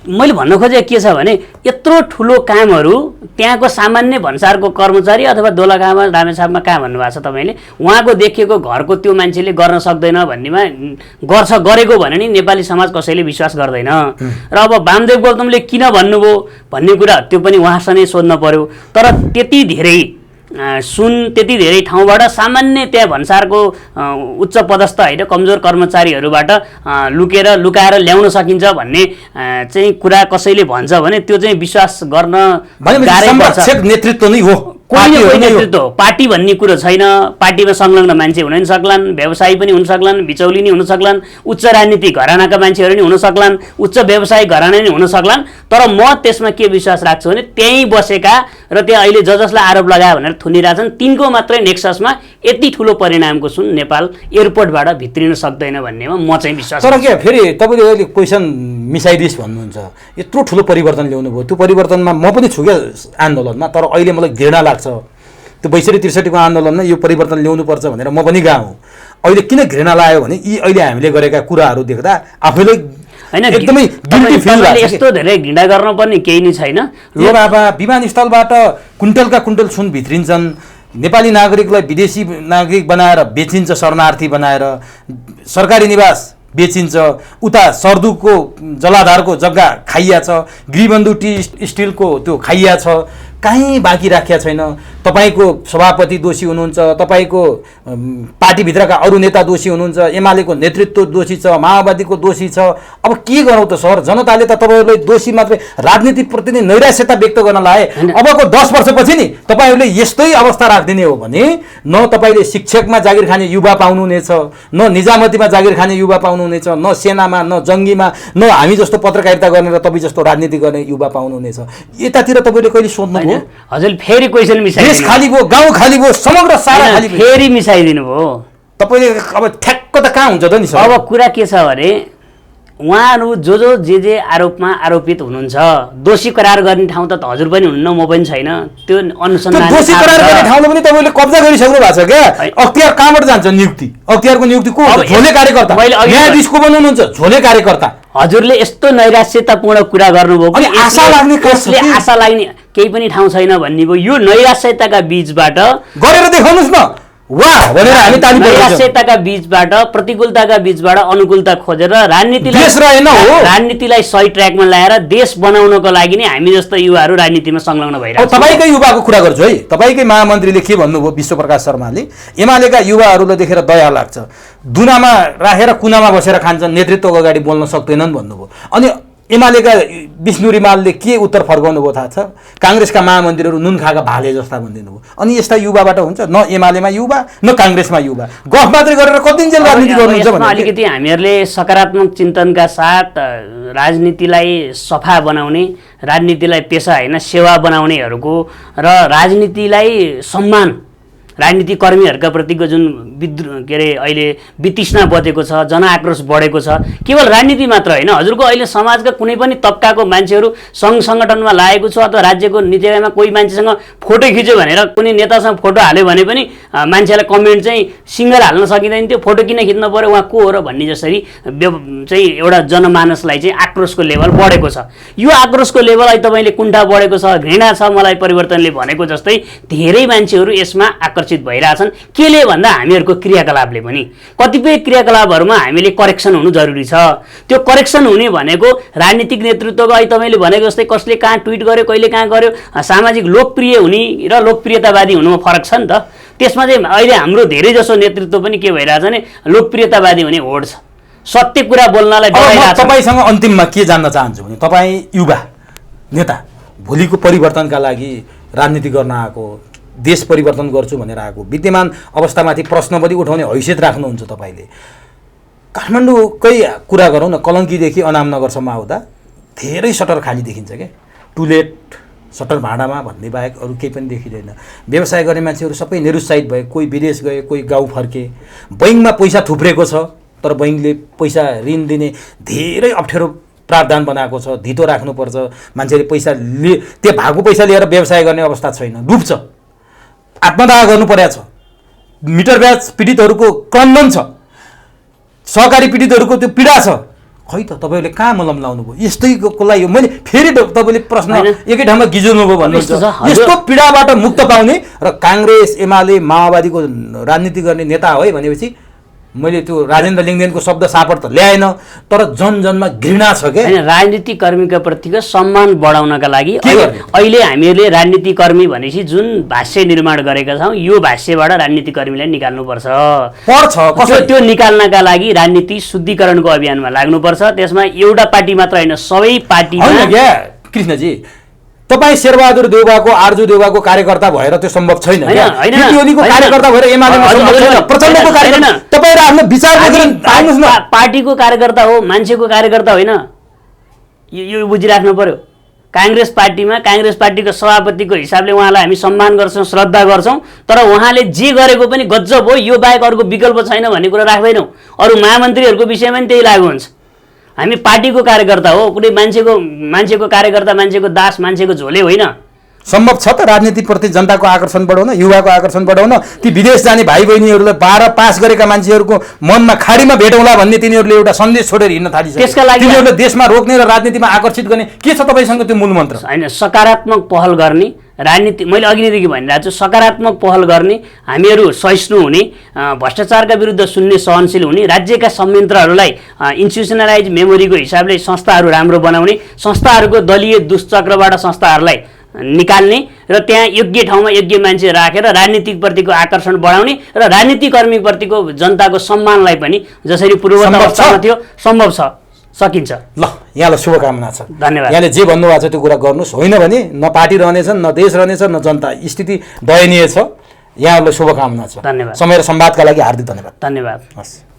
मैले भन्न खोजेको के छ भने यत्रो ठुलो कामहरू त्यहाँको सामान्य भन्सारको कर्मचारी अथवा दोलखामा रामेछापमा कहाँ भन्नुभएको छ तपाईँले, उहाँको देखिएको घरको त्यो मान्छेले गर्न सक्दैन भन्नेमा गरेको भने नि नेपाली समाज कसैले विश्वास गर्दैन। र अब वामदेव गौतमले किन भन्नुभयो भन्ने कुरा त्यो पनि उहाँसँगै सोध्न पर्यो। तर त्यति धेरै त्यति धेरै ठाउँबाट सामान्य त्यहाँ भन्सारको उच्च पदस्थ होइन कमजोर कर्मचारीहरूबाट लुकाएर ल्याउन सकिन्छ भन्ने चाहिँ कुरा कसैले भन्छ भने त्यो चाहिँ विश्वास गर्न गाह्रो पर्छ। नेतृत्व नै हो, कोही नेतृत्व हो, पार्टी भन्ने कुरो छैन। पार्टीमा संलग्न मान्छे हुन नि सक्लान्, व्यवसायी पनि हुन सक्लान्, बिचौली नि हुन सक्लान्, उच्च राजनीतिक घरानाका मान्छेहरू नि हुन सक्लान्, उच्च व्यवसायिक घराना नि हुन सक्लान्। तर म त्यसमा के विश्वास राख्छु भने त्यहीँ बसेका र त्यहाँ अहिले जसलाई आरोप लगायो भनेर थुनिरहेछन् तिनको मात्रै नेक्ससमा यति ठुलो परिणामको सुन नेपाल एयरपोर्टबाट भित्रिन सक्दैन भन्नेमा म चाहिँ विश्वास। तर के फेरि तपाईँले अहिले क्वेसन मिसाइदिस् भन्नुहुन्छ, यत्रो ठुलो परिवर्तन ल्याउनु भयो, त्यो परिवर्तनमा म पनि छु क्या आन्दोलनमा। तर अहिले मलाई घृणा लाग्छ त्यो 62-63 आन्दोलनमा यो परिवर्तन ल्याउनुपर्छ भनेर म पनि गएको। अहिले किन घृणा लाग्यो भने यी अहिले हामीले गरेका कुराहरू देख्दा आफैलाई एकदमै गिल्टी फिल लाग्छ। यस्तो धेरै घृणा गर्नुपर्ने केही नै छैन। यो बाबा विमानस्थलबाट कुन्टलका कुन्टल सुन भित्रिन्छन्, नेपाली नागरिकलाई विदेशी नागरिक बनाएर बेचिन्छ, शरणार्थी बनाएर सरकारी निवास बेचिन्छ, उता सर्दुको जलाधारको जग्गा खाइया छ, गृहबन्धु टी स्टिलको त्यो खाइया छ, कहीँ बाँकी राखिया छैन। तपाईँको सभापति दोषी हुनुहुन्छ, तपाईँको पार्टीभित्रका अरू नेता दोषी हुनुहुन्छ, एमालेको नेतृत्व दोषी छ, माओवादीको दोषी छ। अब के गरौँ त सर, जनताले त तपाईँहरूलाई दोषी मात्रै राजनीतिप्रति नै नैराश्यता व्यक्त गर्न लाए। अबको 10 वर्षपछि नि तपाईँहरूले यस्तै अवस्था राखिदिने हो भने न तपाईँले शिक्षकमा जागिर खाने युवा पाउनुहुनेछ, न निजामतीमा जागिर खाने युवा पाउनुहुनेछ, न सेनामा, न जङ्गीमा, न हामी जस्तो पत्रकारिता गर्ने र तपाईँ जस्तो राजनीति गर्ने युवा पाउनुहुनेछ। यतातिर तपाईँले कहिले सोध्नुभयो? हजुर फेरि क्वेसन मिसाइ देश खाली भयो, गाउँ खाली भयो, समग्र सारा खाली भयो, फेरि मिसाइदिनु भयो तपाईँले। अब ठ्याक्क त कहाँ हुन्छ त नि सर? अब कुरा के छ भने उहाँहरू जे आरोपमा आरोपित हुनुहुन्छ, दोषी करार गर्ने ठाउँ त हजुर पनि हुन्न, म पनि छैन। त्यो अनुसन्धान दोषी करार गर्ने ठाउँमा पनि तपाईँले कब्जा गरिसक्नु भएको छ क्या। अख्तियार कहाँबाट जान्छ? नियुक्ति, अख्तियारको नियुक्ति को? झोले कार्यकर्ता, न्यायाधीशको बनाउनुहुन्छ झोले कार्यकर्ता। हजुरले यस्तो नैराश्यतापूर्ण कुरा गर्नुभयो कि आशा लाग्ने आशा लाग्ने केही पनि ठाउँ छैन भन्ने भयो। यो नैराश्यताका बीचबाट गरेर देखाउनुहोस् न, वाह भनेर हामी ताली बजाउँछौँ। नैराश्यताका बीचबाट, प्रतिकूलताका बीचबाट अनुकूलता खोजेर राजनीतिलाई सही ट्र्याकमा ल्याएर देश बनाउनको लागि नै हामी जस्तो युवाहरू राजनीतिमा संलग्न भइरहेको छ। तपाईँकै युवाको कुरा गर्छु है, तपाईँकै महामन्त्रीले के भन्नुभयो विश्वप्रकाश शर्माले, एमालेका युवाहरूलाई देखेर दया लाग्छ, दुनामा राखेर कुनामा बसेर खान्छन्, नेतृत्वको अगाडि बोल्न सक्दैनन् भन्नुभयो। अनि एमालेका विष्णु रिमालले के उत्तर फर्काउनु भयो थाहा छ? काङ्ग्रेसका महामन्त्रीहरू नुन खाएका भाले जस्ता भनिदिनु भयो। अनि यस्ता युवाबाट हुन्छ न एमालेमा युवा न काङ्ग्रेसमा युवा, गफ मात्रै गरेर कति दिन राजनीति गर्नुहुन्छ भने अलिकति हामीहरूले सकारात्मक चिन्तनका साथ राजनीतिलाई सफा बनाउने, राजनीतिलाई पेसा होइन सेवा बनाउनेहरूको र राजनीतिलाई सम्मान, राजनीति कर्मीहरूका प्रतिको जुन के अरे अहिले वितृष्णा बढेको छ, जनआक्रोश बढेको छ, केवल राजनीति मात्र होइन, हजुरको अहिले समाजका कुनै पनि तबकाको मान्छेहरू सङ्घ सङ्गठनमा लागेको छ अथवा राज्यको निकायमा कोही मान्छेसँग फोटो खिच्यो भनेर कुनै नेतासँग फोटो हाल्यो भने पनि मान्छेलाई कमेन्ट चाहिँ सिङ्गल हाल्न सकिँदैन, त्यो फोटो किन खिच्नु पर्यो, उहाँ को हो र भन्ने जसरी चाहिँ एउटा जनमानसलाई चाहिँ आक्रोशको लेभल बढेको छ। यो आक्रोशको लेभल अहिले तपाईँले कुण्ठा बढेको छ, घृणा छ मलाई परिवर्तनले भनेको जस्तै धेरै मान्छेहरू यसमा आकर्षित भइरहेछन्। केले भन्दा हामीहरूको क्रियाकलापले पनि, कतिपय क्रियाकलापहरूमा हामीले करेक्सन हुनु जरुरी छ। त्यो करेक्सन हुने भनेको राजनीतिक नेतृत्वको अहिले तपाईँले भनेको जस्तै कसले कहाँ ट्विट गर्यो, कहिले कहाँ गर्यो, सामाजिक लोकप्रिय हुने र लोकप्रियतावादी हुनुमा फरक छ नि त। त्यसमा चाहिँ अहिले हाम्रो धेरै जसो नेतृत्व पनि के भइरहेछ भने लोकप्रियतावादी हुने होड छ, सत्य कुरा बोल्नलाई डराइरहेछ। तपाईँसँग अन्तिममा के जान्न चाहन्छु भने तपाईँ युवा नेता, भोलिको परिवर्तनका लागि राजनीति गर्न आएको, देश परिवर्तन गर्छु भनेर आएको, विद्यमान अवस्थामाथि प्रश्न पनि उठाउने हैसियत राख्नुहुन्छ तपाईँले। काठमाडौँकै कुरा गरौँ न, कलङ्कीदेखि अनामनगरसम्म आउँदा धेरै सटर खाली देखिन्छ क्या, टुलेट सटर भाँडामा भन्ने बाहेक अरू केही पनि देखिँदैन। व्यवसाय गर्ने मान्छेहरू सबै निरुत्साहित भए, कोही विदेश गए, कोही गाउँ फर्के। बैङ्कमा पैसा थुप्रेको छ, तर बैङ्कले पैसा ऋण दिने धेरै अप्ठ्यारो प्रावधान बनाएको छ। धितो राख्नुपर्छ, मान्छेले पैसा त्यो भएको पैसा लिएर व्यवसाय गर्ने अवस्था छैन, डुब्छ। आत्मदाह गर्नु परेको छ। मिटर ब्याज पीडितहरूको क्रन्दन छ, सहकारी पीडितहरूको त्यो पीडा छ। खै त तपाईँले कहाँ मलम लाउनु भयो? यस्तैको लागि मैले फेरि तपाईँले प्रश्न एकै ठाउँमा गिज्नु भयो भन्नुहुन्छ। यस्तो पीडाबाट मुक्त पाउने र काङ्ग्रेस एमाले माओवादीको राजनीति गर्ने नेता है भनेपछि मैले त्यो राजेन्द्र लिङ्गदेनको शब्द सापट त ल्याएन, तर जनजनमा घृणा छ के। हैन, राजनीतिक कर्मीका प्रतिको सम्मान बढाउनका लागि अहिले हामीहरूले राजनीतिक कर्मी भनेपछि जुन भाष्य निर्माण गरेका छौँ यो भाष्यबाट राजनीतिक कर्मीलाई निकाल्नुपर्छ। त्यो निकाल्नका लागि राजनीति शुद्धिकरणको अभियानमा लाग्नुपर्छ। त्यसमा एउटा पार्टी मात्र होइन, सबै पार्टीमा। कृष्णजी, तपाईँ शेरबहादुर देउवाको, आर्जु देउवाको कार्यकर्ता भएर त्यो सम्भव छैन। कार्यकर्ता भएर एमालेमा सम्भव छैन। प्रचण्डको कार्यकर्ता तपाईँ आफ्नो विचार पार्टीको कार्यकर्ता हो, मान्छेको कार्यकर्ता होइन। यो बुझिराख्नु पर्यो। काङ्ग्रेस पार्टीमा काङ्ग्रेस पार्टीको सभापतिको हिसाबले उहाँलाई हामी सम्मान गर्छौँ, श्रद्धा गर्छौँ, तर उहाँले जे गरेको पनि गजब हो, यो बाहेक अर्को विकल्प छैन भन्ने कुरा राख्दैनौँ। अरू महामन्त्रीहरूको विषयमा पनि त्यही लागु हुन्छ। हामी पार्टीको कार्यकर्ता हो, कुनै मान्छेको कार्यकर्ता, मान्छेको दास, मान्छेको झोले होइन। सम्भव छ त राजनीतिप्रति जनताको आकर्षण बढाउन, युवाको आकर्षण बढाउन। ती विदेश जाने भाइ बहिनीहरूलाई 12 पास गरेका मान्छेहरूको मनमा खाडीमा भेटौँला भन्ने तिनीहरूले एउटा सन्देश छोडेर हिँड्न थालिसके। त्यसका लागि तिनीहरूले देशमा रोक्ने र राजनीतिमा आकर्षित गर्ने के छ तपाईँसँग त्यो मूल मन्त्र? होइन, सकारात्मक पहल गर्ने राजनीति। मैले अघिदेखि भनिरहेको छु, सकारात्मक पहल गर्ने, हामीहरू सहिष्णु हुने, भ्रष्टाचारका विरुद्ध सुन्ने, सहनशील हुने, राज्यका संयन्त्रहरूलाई इन्स्टिट्युसनलाइज मेमोरीको हिसाबले संस्थाहरू राम्रो बनाउने, संस्थाहरूको दलीय दुष्चक्रबाट संस्थाहरूलाई निकाल्ने र त्यहाँ योग्य ठाउँमा योग्य मान्छे राखेर राजनीतिप्रतिको आकर्षण बढाउने र राजनीतिकर्मीप्रतिको जनताको सम्मानलाई पनि जसरी पूर्ववत अवस्थामा थियो सम्भव छ, सकिन्छ। ल, यहाँलाई शुभकामना छ। धन्यवाद। यहाँले जे भन्नुभएको छ त्यो कुरा गर्नुहोस्। होइन भने न पार्टी रहनेछन्, न देश रहनेछ, न जनता। स्थिति दयनीय छ। यहाँहरूलाई शुभकामना छ। धन्यवाद। समय र संवादका लागि हार्दिक धन्यवाद। धन्यवाद। हस्।